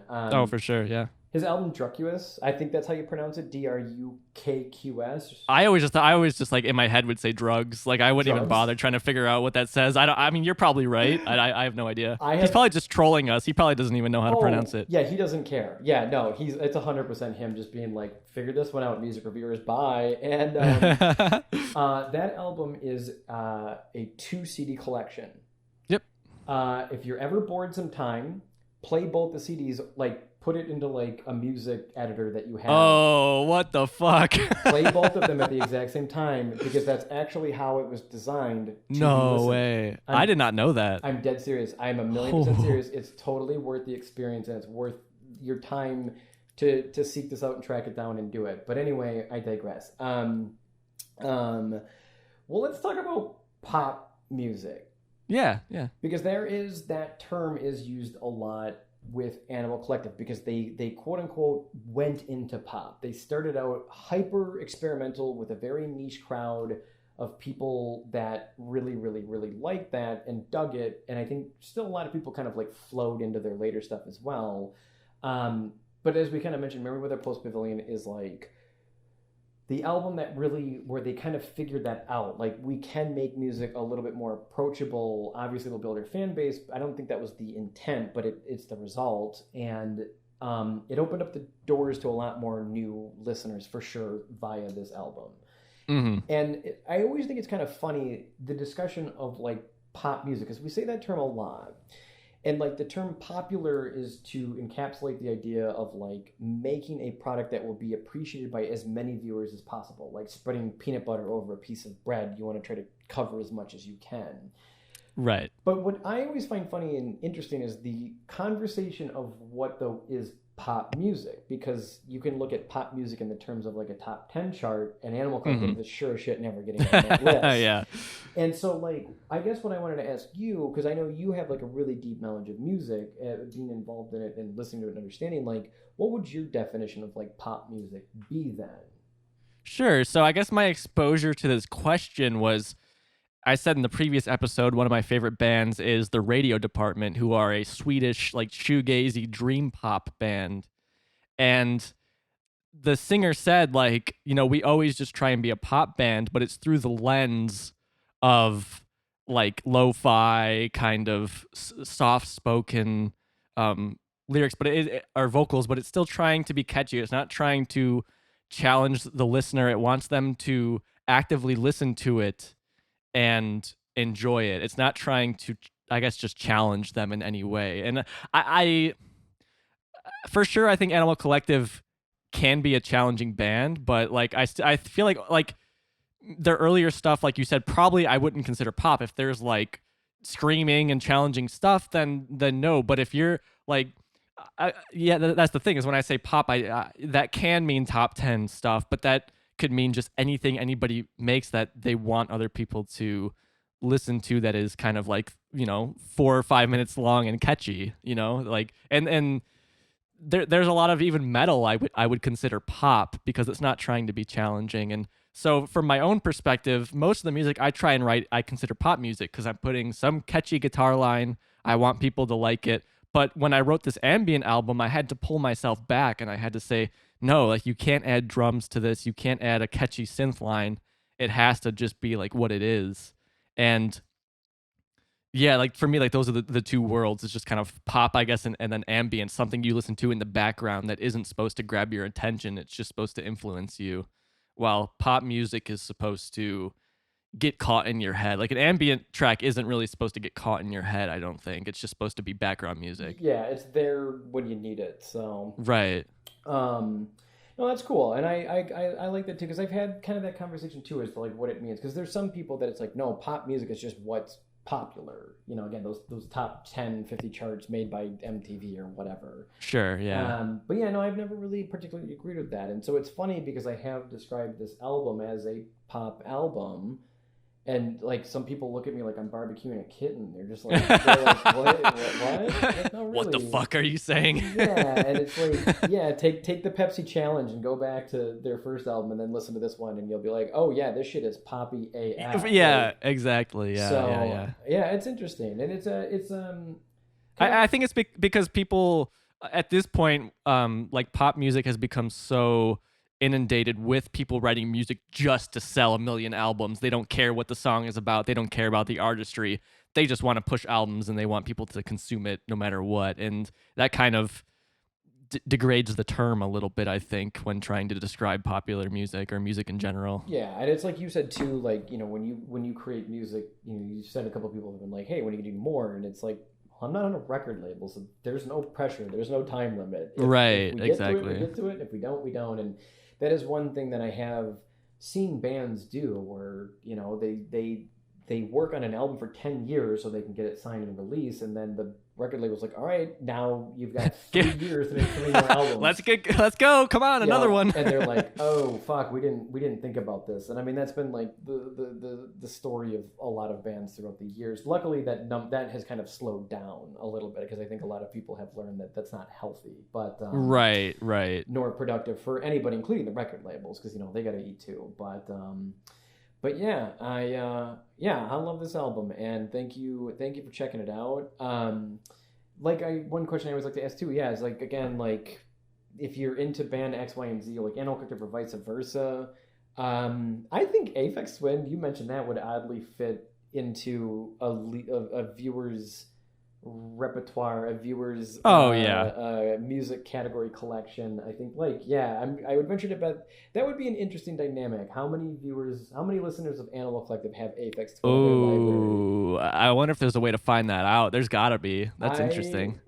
For sure, yeah. His album Druckus, I think that's how you pronounce it, Druqs. I always just like in my head would say drugs. Like I wouldn't even Drugs? bother trying to figure out what that says. I mean, you're probably right. I have no idea. I He's have- probably just trolling us. He probably doesn't even know how to pronounce it. Yeah, he doesn't care. Yeah, no, it's 100% him just being like, figure this one out, music reviewers, bye. And that album is a 2 CD collection. Yep. If you're ever bored sometime, play both the CDs, like put it into like a music editor that you have. Oh, what the fuck? Play both of them at the exact same time because that's actually how it was designed to be No listened. way. I did not know that. I'm dead serious. I'm 1,000,000% serious. It's totally worth the experience and it's worth your time to seek this out and track it down and do it. But anyway, I digress. Well, let's talk about pop music. Yeah. Because that term is used a lot with Animal Collective because they quote unquote went into pop. They started out hyper experimental with a very niche crowd of people that really, really, really liked that and dug it. And I think still a lot of people kind of like flowed into their later stuff as well. But as we kind of mentioned, Merriweather Post Pavilion is like the album that really, where they kind of figured that out. Like, we can make music a little bit more approachable. Obviously, they'll build their fan base. I don't think that was the intent, but it's the result. And it opened up the doors to a lot more new listeners, for sure, via this album. Mm-hmm. And I always think it's kind of funny, the discussion of, like, pop music, because we say that term a lot. And like the term popular is to encapsulate the idea of like making a product that will be appreciated by as many viewers as possible, like spreading peanut butter over a piece of bread. You want to try to cover as much as you can. Right. But what I always find funny and interesting is the conversation of what is pop music, because you can look at pop music in the terms of like a top 10 chart, and Animal Collective is sure as shit never getting on that list. Yeah. And so, like, I guess what I wanted to ask you, because I know you have like a really deep knowledge of music, being involved in it and listening to it and understanding, like, what would your definition of like pop music be then? Sure. So I guess my exposure to this question was, I said in the previous episode, one of my favorite bands is the Radio Department, who are a Swedish, like, shoegazy dream pop band. And the singer said, like, you know, we always just try and be a pop band, but it's through the lens of, like, lo-fi kind of soft-spoken lyrics, but or vocals, but it's still trying to be catchy. It's not trying to challenge the listener. It wants them to actively listen to it and enjoy it. It's not trying to, I guess, just challenge them in any way. And I for sure, I think Animal Collective can be a challenging band, but like I feel like their earlier stuff, like you said, probably I wouldn't consider pop. If there's like screaming and challenging stuff, then no. But if you're like, that's the thing, is when I say pop, that can mean top 10 stuff, but that could mean just anything anybody makes that they want other people to listen to, that is kind of like, you know, 4 or 5 minutes long and catchy, you know, like, and there's a lot of even metal I would consider pop, because it's not trying to be challenging. And so from my own perspective, most of the music I try and write, I consider pop music, because I'm putting some catchy guitar line. I want people to like it. But when I wrote this ambient album, I had to pull myself back, and I had to say, no, like, you can't add drums to this. You can't add a catchy synth line. It has to just be like what it is. And yeah, like for me, like those are the two worlds. It's just kind of pop, I guess, and then ambient, something you listen to in the background that isn't supposed to grab your attention. It's just supposed to influence you, while pop music is supposed to get caught in your head. Like an ambient track isn't really supposed to get caught in your head, I don't think. It's just supposed to be background music. Yeah, it's there when you need it. So right. No, that's cool, and I like that too, because I've had kind of that conversation too, as to like what it means. Because there's some people that it's like, no, pop music is just what's popular. You know, again, those top 10, 50 charts made by MTV or whatever. Sure, yeah. But yeah, no, I've never really particularly agreed with that, and so it's funny because I have described this album as a pop album. And like some people look at me like I'm barbecuing a kitten. They're just like, what? Like, no, really. What the fuck are you saying? Yeah, and it's like, yeah, take the Pepsi challenge and go back to their first album and then listen to this one, and you'll be like, oh yeah, this shit is poppy AF. Yeah, like, exactly. Yeah, so, yeah, it's interesting, and it's I think it's because people at this point, like pop music has become so inundated with people writing music just to sell a million albums. They don't care what the song is about. They don't care about the artistry. They just want to push albums and they want people to consume it no matter what. And that kind of degrades the term a little bit, I think, when trying to describe popular music or music in general. Yeah, and it's like you said too, like, you know, when you create music, you know, you said a couple of people have been like, hey, when are you gonna do more? And it's like, well, I'm not on a record label, so there's no pressure, there's no time limit. Right, if we exactly. Get to it, we get to it. If we don't, we don't. And that is one thing that I have seen bands do, where, you know, they work on an album for 10 years so they can get it signed and released, and then the record label's like, all right, now you've got 3 years to make 3 more albums. Let's go. Come on, another one. And they're like, oh fuck, we didn't think about this. And I mean, that's been like the story of a lot of bands throughout the years. Luckily, that has kind of slowed down a little bit, because I think a lot of people have learned that that's not healthy, but right, nor productive for anybody, including the record labels, because, you know, they got to eat too. But yeah, I love this album, and thank you for checking it out. One question I always like to ask too, is like, again, like, if you're into band X, Y, and Z, or like Animal Collective or vice versa, I think Aphex Twin, you mentioned that, would oddly fit into a viewer's repertoire, a viewer's music category collection. I think, like, I would venture to bet that would be an interesting dynamic. How many listeners of Animal Collective have Aphex Twin in their library? I wonder if there's a way to find that out. There's gotta be. That's interesting.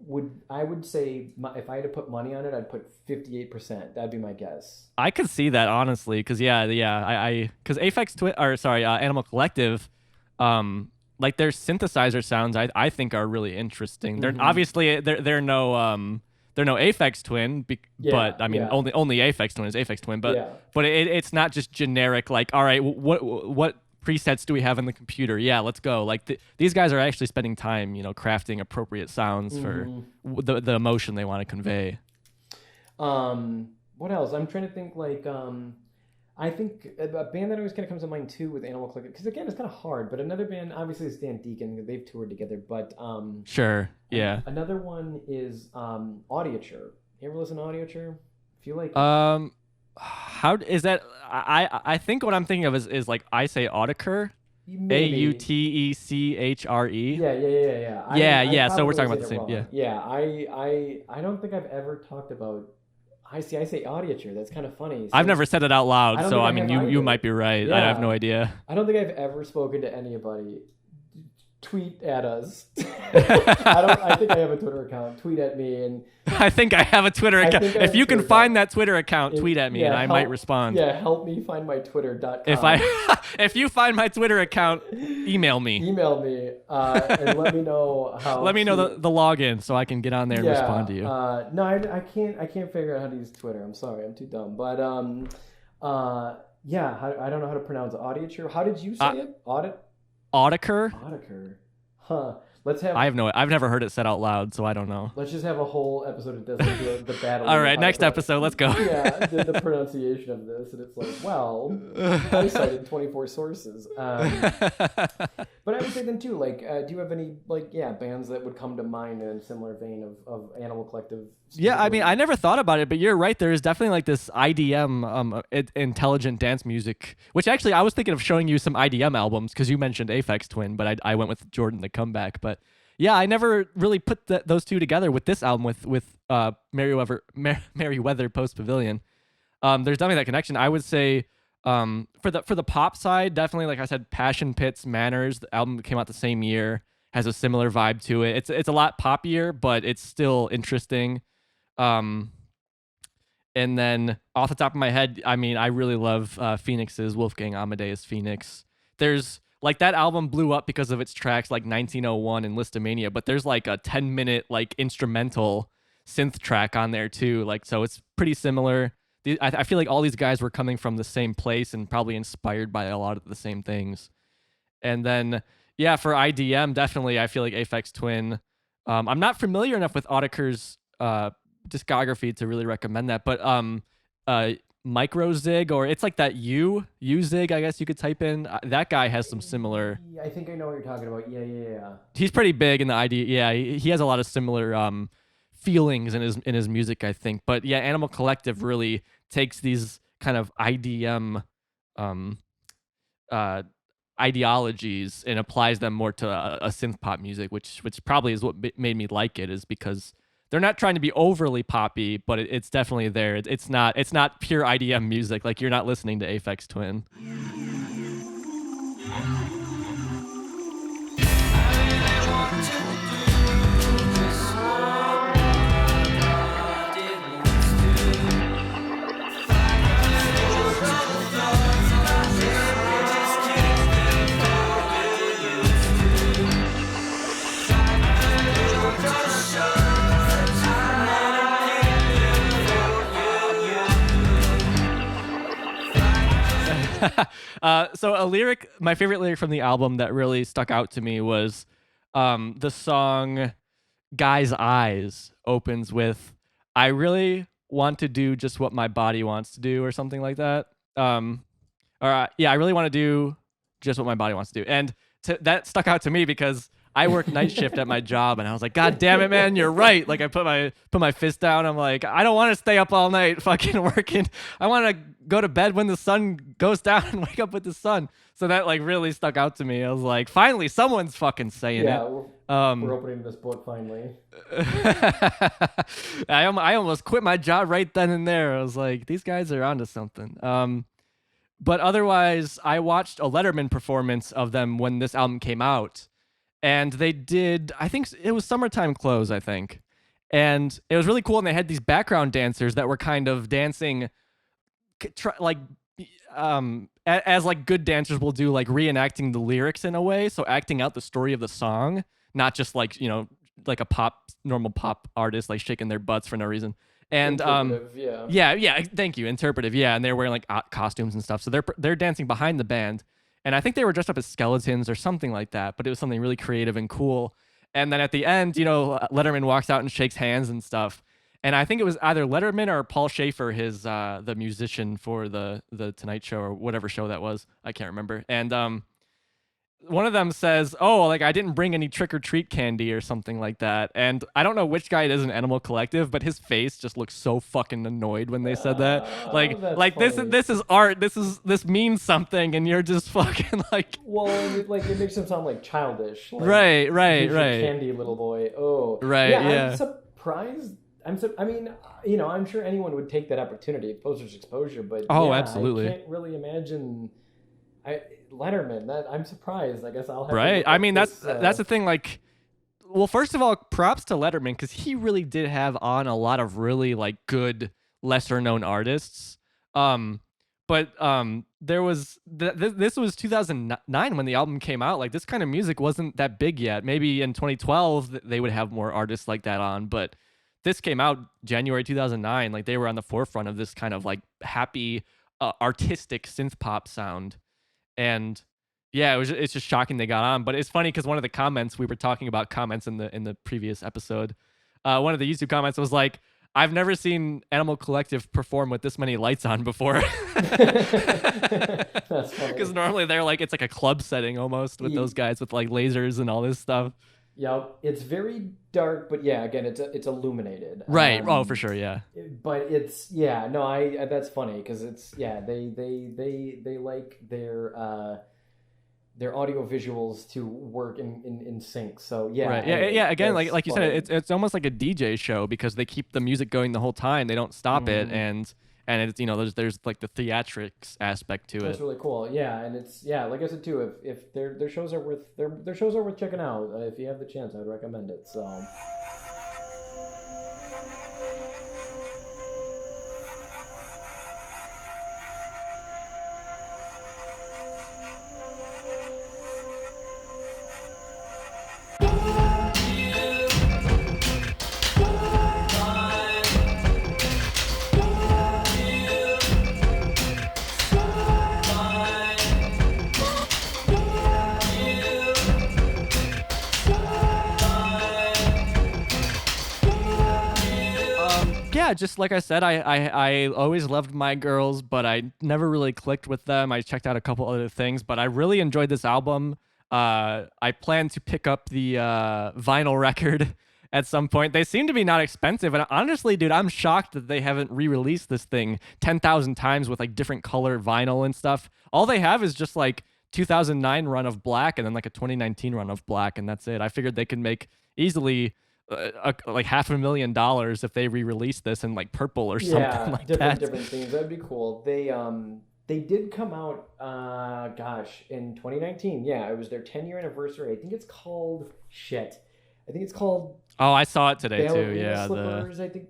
I would say, if I had to put money on it, I'd put 58%. That'd be my guess. I could see that, honestly, because because Aphex Twin, Animal Collective, like their synthesizer sounds, I think are really interesting. They're obviously they're no Aphex Twin, but I mean only Aphex Twin is Aphex Twin. But it's not just generic, like, all right, what presets do we have in the computer? Yeah, let's go. Like these guys are actually spending time, you know, crafting appropriate sounds for the emotion they want to convey. What else? I'm trying to think, like, I think a band that always kind of comes to mind too with Animal Collective, because again, it's kind of hard, but another band obviously is Dan Deacon. They've toured together, but sure, yeah. Another one is Audioture. You ever listen to Audioture? Feel like how is that? I think what I'm thinking of is like, I say Autechre. Autechre. Yeah. So we're talking about the same. Wrong. Yeah. I don't think I've ever talked about. I say Audioture. That's kind of funny. So I've never said it out loud, so I mean, you might be right. Yeah. I have no idea. I don't think I've ever spoken to anybody. Tweet at us. I think I have a Twitter account. Tweet at me, and I think I have a Twitter account. If you can find that Twitter account, tweet at me, and I might respond. Yeah, help me find my Twitter.com. If you find my Twitter account, email me. And let me know how. Let me know the login so I can get on there and respond to you. No, I can't figure out how to use Twitter. I'm sorry, I'm too dumb. But I don't know how to pronounce Audioture. How did you say it? Autechre? Huh. I've never heard it said out loud, so I don't know. Let's just have a whole episode of this, like the battle. All right, next episode, let's go. Yeah, the pronunciation of this, and it's like, well, I cited 24 sources. But I would say then too, like, do you have any bands that would come to mind in a similar vein of Animal Collective? Yeah, I mean, I never thought about it, but you're right. There is definitely like this IDM, intelligent dance music, which actually I was thinking of showing you some IDM albums because you mentioned Aphex Twin, but I went with Jordan the Comeback. But yeah, I never really put those two together with this album with Merriweather Post Pavilion. There's definitely that connection. I would say for the pop side, definitely, like I said, Passion Pit's Manners, the album that came out the same year, has a similar vibe to it. It's a lot poppier, but it's still interesting. And then off the top of my head, I mean, I really love Phoenix's Wolfgang Amadeus Phoenix. There's like, that album blew up because of its tracks like 1901 and Listomania, but there's like a 10-minute like instrumental synth track on there too. Like, so it's pretty similar. I feel like all these guys were coming from the same place and probably inspired by a lot of the same things. And then, yeah, for IDM, definitely, I feel like Aphex Twin. I'm not familiar enough with Autechre's discography to really recommend that, but Microzig, or it's like that Uzig, I guess you could type in. That guy has some similar. I think I know what you're talking about. Yeah. He's pretty big in the ID. Yeah, he has a lot of similar feelings in his music, I think. But yeah, Animal Collective really takes these kind of IDM uh, ideologies and applies them more to a synth pop music, which probably is what made me like it, is because they're not trying to be overly poppy, but it's definitely there. It's not pure IDM music. Like, you're not listening to Aphex Twin. So my favorite lyric from the album that really stuck out to me was the song Guy's Eyes opens with, I really want to do just what my body wants to do, or something like that. I really want to do just what my body wants to do. And that stuck out to me because I work night shift at my job, and I was like, God damn it, man, you're right. Like, I put my fist down. I'm like, I don't want to stay up all night fucking working. I want to go to bed when the sun goes down and wake up with the sun. So that like really stuck out to me. I was like, finally, someone's fucking saying it. We're opening this book finally. I almost quit my job right then and there. I was like, these guys are onto something. But otherwise, I watched a Letterman performance of them when this album came out. And they did, I think it was Summertime Clothes, I think. And it was really cool. And they had these background dancers that were kind of dancing, as like good dancers will do, like reenacting the lyrics in a way. So acting out the story of the song, not just like, like a normal pop artist, like shaking their butts for no reason. And yeah, thank you, interpretive, yeah. And they're wearing like costumes and stuff. So they're dancing behind the band. And I think they were dressed up as skeletons or something like that, but it was something really creative and cool. And then at the end, Letterman walks out and shakes hands and stuff. And I think it was either Letterman or Paul Schaefer, his the musician for the Tonight Show or whatever show that was. I can't remember. And one of them says, "Oh, like I didn't bring any trick or treat candy," or something like that. And I don't know which guy it is in Animal Collective, but his face just looks so fucking annoyed when they said that. Like this is art. This means something, and you're just fucking like. Well, it makes him sound like childish. Like, right. Candy little boy. Oh, right. Yeah. I'm surprised. I'm sure anyone would take that opportunity. Exposure's exposure, but absolutely. I can't really imagine. Letterman, I'm surprised. I guess I'll have right. To I mean, that's the thing. Like, well, first of all, props to Letterman because he really did have on a lot of really like good lesser known artists. But there was this was 2009 when the album came out. Like, this kind of music wasn't that big yet. Maybe in 2012 they would have more artists like that on, but this came out January 2009. Like, they were on the forefront of this kind of like happy, artistic synth pop sound. And yeah, it's just shocking they got on. But it's funny because one of the comments, we were talking about comments in the previous episode. One of the YouTube comments was like, I've never seen Animal Collective perform with this many lights on before. That's funny. Because normally they're like, it's like a club setting almost with those guys with like lasers and all this stuff. Yeah, it's very dark, but yeah, again, it's illuminated. Right. For sure. Yeah. But it's that's funny because it's they like their audio visuals to work in sync. So yeah. Right. Yeah. Again, like you said, it's almost like a DJ show because they keep the music going the whole time. They don't stop it, and it's there's like the theatrics aspect to it. That's really cool. Yeah, and it's like I said too. If their shows are worth checking out. If you have the chance, I'd recommend it. So. Just like I said, I always loved My Girls, but I never really clicked with them. I checked out a couple other things, but I really enjoyed this album. I plan to pick up the vinyl record at some point. They seem to be not expensive, and honestly, dude, I'm shocked that they haven't re-released this thing 10,000 times with like different color vinyl and stuff. All they have is just like 2009 run of black and then like a 2019 run of black, and that's it. I figured they could make easily like $500,000 if they re-released this in like purple or something like that. Different themes. That'd be cool. They did come out, in 2019. Yeah, it was their 10-year anniversary. I think it's called Oh, I saw it today too. Ballerina Yeah, Slippers, I think.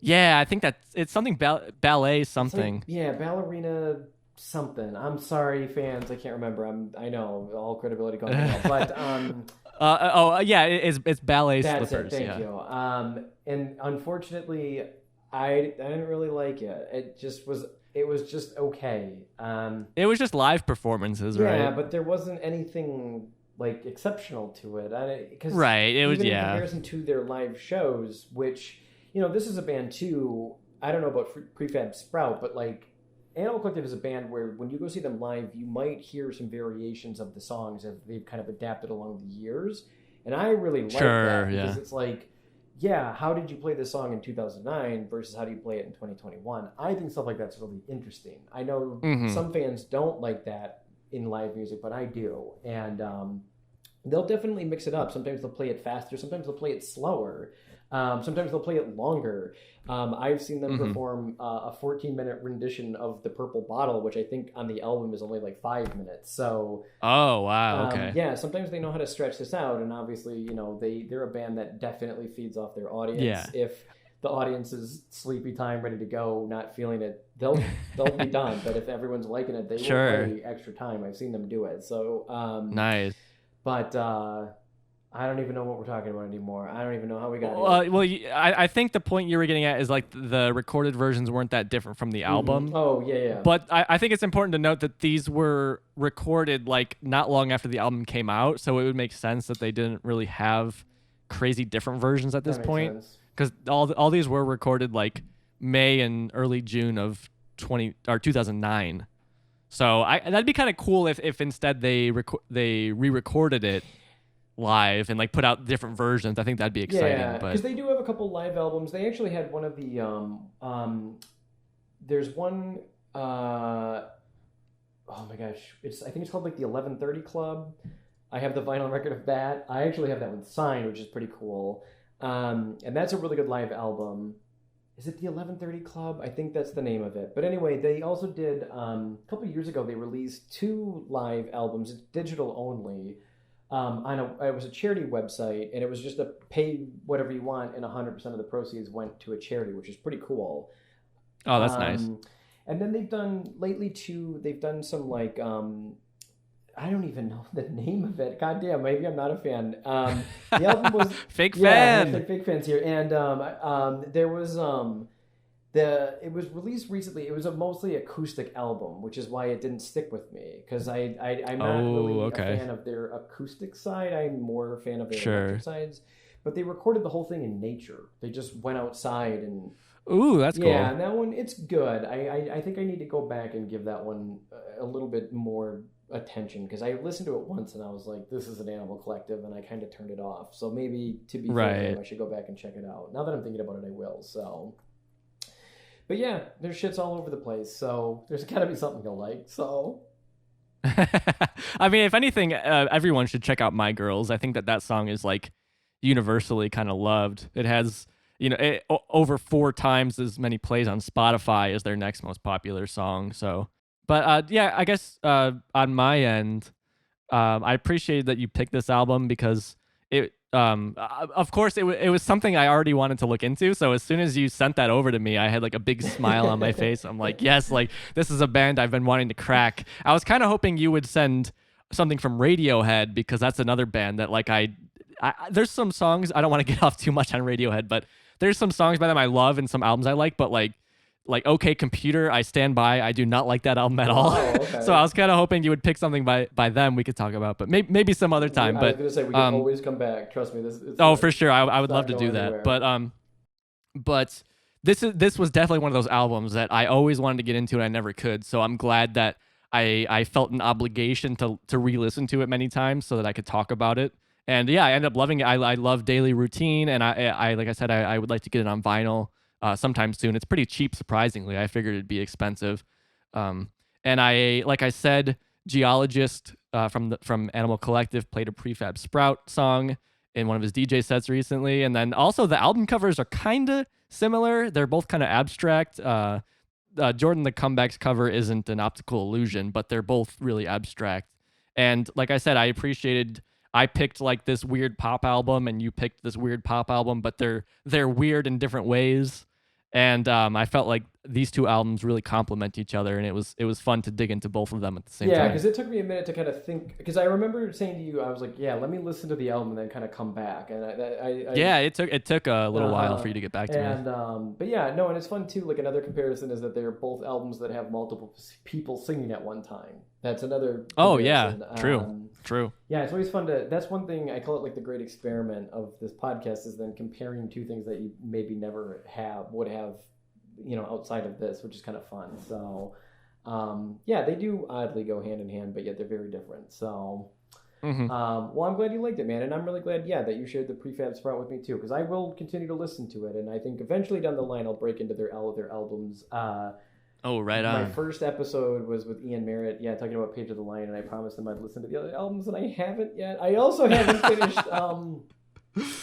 Yeah, I think it's something ballet something. Ballerina something. I'm sorry, fans. I can't remember. I know all credibility going out, but it's ballet that's slippers. It. Thank you. And unfortunately, I didn't really like it. It was just okay. It was just live performances, right? Yeah, but there wasn't anything like exceptional to it. It was in comparison to their live shows, which this is a band too. I don't know about Prefab Sprout, but like Animal Collective is a band where when you go see them live, you might hear some variations of the songs as they've kind of adapted along the years, and I really like that because it's like, how did you play this song in 2009 versus how do you play it in 2021? I think stuff like that's really interesting. I know some fans don't like that in live music, but I do. And they'll definitely mix it up. Sometimes they'll play it faster. Sometimes they'll play it slower. Sometimes they'll play it longer. I've seen them perform a 14-minute rendition of The Purple Bottle, which I think on the album is only like 5 minutes. So, oh, wow. Okay. Yeah, sometimes they know how to stretch this out. And obviously, they're a band that definitely feeds off their audience. Yeah. If the audience is sleepy time, ready to go, not feeling it, they'll be done. But if everyone's liking it, they will play extra time. I've seen them do it. So nice. But I don't even know what we're talking about anymore. I don't even know how we got here. Well, I think the point you were getting at is like the recorded versions weren't that different from the album. Oh, yeah. But I think it's important to note that these were recorded like not long after the album came out, so it would make sense that they didn't really have crazy different versions at this point. Because all these were recorded like May and early June of 2009. So that'd be kind of cool if instead they re-recorded it live and like put out different versions. I think that'd be exciting. Yeah, because they do have a couple live albums. They actually had one of the there's one oh my gosh, I think it's called like the 11:30 Club. I have the vinyl record of that. I actually have that one signed, which is pretty cool. And that's a really good live album. Is it the 11:30 Club? I think that's the name of it. But anyway, they also did a couple of years ago. They released 2 live albums, digital only. It was a charity website, and it was just a pay whatever you want, and 100% of the proceeds went to a charity, which is pretty cool. Oh, that's nice. And then they've done some like I don't even know the name of it. God damn, maybe I'm not a fan. The album was fake fan. Fake fans here, and there was it was released recently. It was a mostly acoustic album, which is why it didn't stick with me because I'm not really a fan of their acoustic side. I'm more a fan of their electric sides. But they recorded the whole thing in nature. They just went outside and. Ooh, that's cool. Yeah, and that one, it's good. I think I need to go back and give that one a little bit more attention because I listened to it once and I was like, this is an Animal Collective, and I kind of turned it off. So maybe to be fair, I should go back and check it out. Now that I'm thinking about it, I will. So, but yeah, there's shits all over the place. So there's got to be something you'll like. So. I mean, if anything, everyone should check out My Girls. I think that song is like universally kind of loved. It has. Over 4 times as many plays on Spotify as their next most popular song. So, but I guess on my end, I appreciate that you picked this album because it, of course, it was something I already wanted to look into. So as soon as you sent that over to me, I had like a big smile on my face. I'm like, yes, like this is a band I've been wanting to crack. I was kind of hoping you would send something from Radiohead because that's another band that like there's some songs, I don't want to get off too much on Radiohead, but there's some songs by them I love and some albums I like, but like OK Computer, I stand by. I do not like that album at all. Oh, okay. So I was kind of hoping you would pick something by them we could talk about, but maybe some other time. But I was going to say, we can always come back. Trust me. For sure. I would love to do that. Anywhere. But this was definitely one of those albums that I always wanted to get into and I never could. So I'm glad that I felt an obligation to re-listen to it many times so that I could talk about it. And yeah, I ended up loving it. I love Daily Routine, and I like I said, I would like to get it on vinyl sometime soon. It's pretty cheap, surprisingly. I figured it'd be expensive. And like I said, Geologist from Animal Collective played a Prefab Sprout song in one of his DJ sets recently. And then also the album covers are kind of similar. They're both kind of abstract. Jordan the Comeback's cover isn't an optical illusion, but they're both really abstract. And like I said, I picked like this weird pop album, and you picked this weird pop album, but they're weird in different ways. And I felt like these two albums really complement each other, and it was fun to dig into both of them at the same time. Yeah, because it took me a minute to kind of think. Because I remember saying to you, I was like, "Yeah, let me listen to the album and then kind of come back." And it took a little while for you to get back to me. But yeah, no, and it's fun too. Like another comparison is that they're both albums that have multiple people singing at one time. That's another. Oh yeah, true. Yeah, it's always fun to. That's one thing I call it like the great experiment of this podcast is then comparing two things that you maybe never would have, outside of this, which is kind of fun. So, yeah, they do oddly go hand in hand, but yet they're very different. So, well, I'm glad you liked it, man, and I'm really glad, that you shared the Prefab Sprout with me too, because I will continue to listen to it, and I think eventually down the line I'll break into their albums. Oh, right on. My first episode was with Ian Merritt, talking about Page of the Lion, and I promised him I'd listen to the other albums, and I haven't yet. I also haven't finished.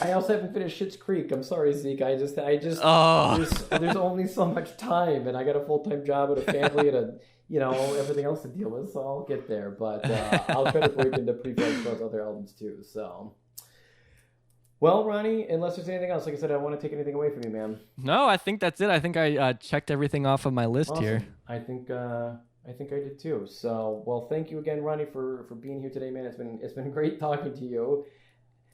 I also haven't finished Schitt's Creek. I'm sorry, Zeke. I just. Oh. There's only so much time, and I got a full-time job and a family and everything else to deal with. So I'll get there, but I'll try to break into Prefab Sprout's other albums too. So. Well, Ronnie, unless there's anything else, like I said, I don't want to take anything away from you, man. No, I think that's it. I think I checked everything off of my list here. I think I did too. So, well, thank you again, Ronnie, for being here today, man. It's been great talking to you.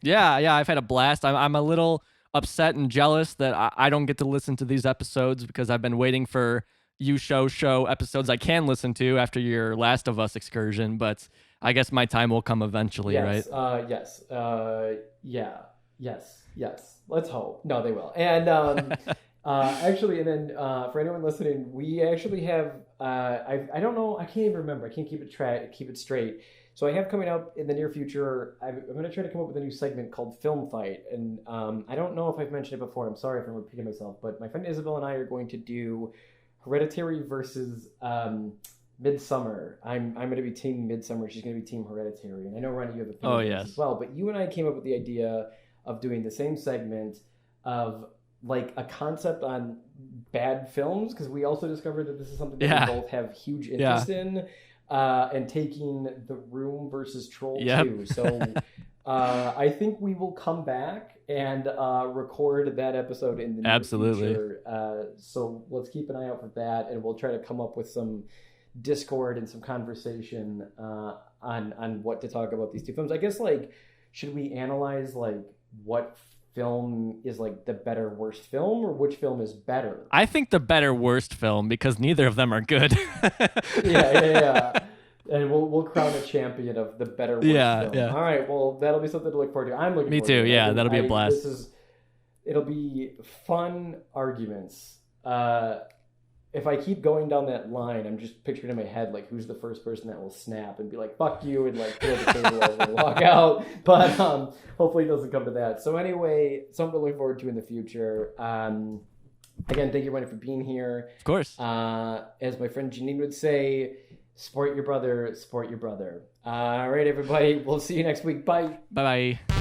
Yeah, I've had a blast. I'm a little upset and jealous that I don't get to listen to these episodes because I've been waiting for you show episodes I can listen to after your Last of Us excursion, but I guess my time will come eventually, right? Yes. Let's hope. No, they will. And actually, and then for anyone listening, we actually have. I don't know. I can't even remember. I can't keep it straight. So I have coming up in the near future. I'm going to try to come up with a new segment called Film Fight, and I don't know if I've mentioned it before. I'm sorry if I'm repeating myself, but my friend Isabel and I are going to do Hereditary versus Midsummer. I'm going to be Team Midsummer. She's going to be Team Hereditary, and I know Ronnie, you have opinions as well. But you and I came up with the idea of doing the same segment of like a concept on bad films, because we also discovered that this is something that we both have huge interest in, and taking The Room versus Troll 2. So I think we will come back and record that episode in the near future. So let's keep an eye out for that, and we'll try to come up with some discord and some conversation on what to talk about these two films. I guess, like, should we analyze like what film is like the better worst film, or which film is better? I think the better worst film, because neither of them are good. yeah. And we'll crown a champion of the better worst film. Yeah. All right, well, that'll be something to look forward to. I'm looking Me forward too, to it. Yeah, that'll be a blast. It'll be fun arguments. If I keep going down that line, I'm just picturing in my head, like, who's the first person that will snap and be like, fuck you, and like throw the table over and walk out. But hopefully it doesn't come to that. So anyway, something to look forward to in the future. Again, thank you, Ronnie, for being here. Of course. As my friend Janine would say, support your brother, support your brother. All right, everybody. We'll see you next week. Bye. Bye-bye.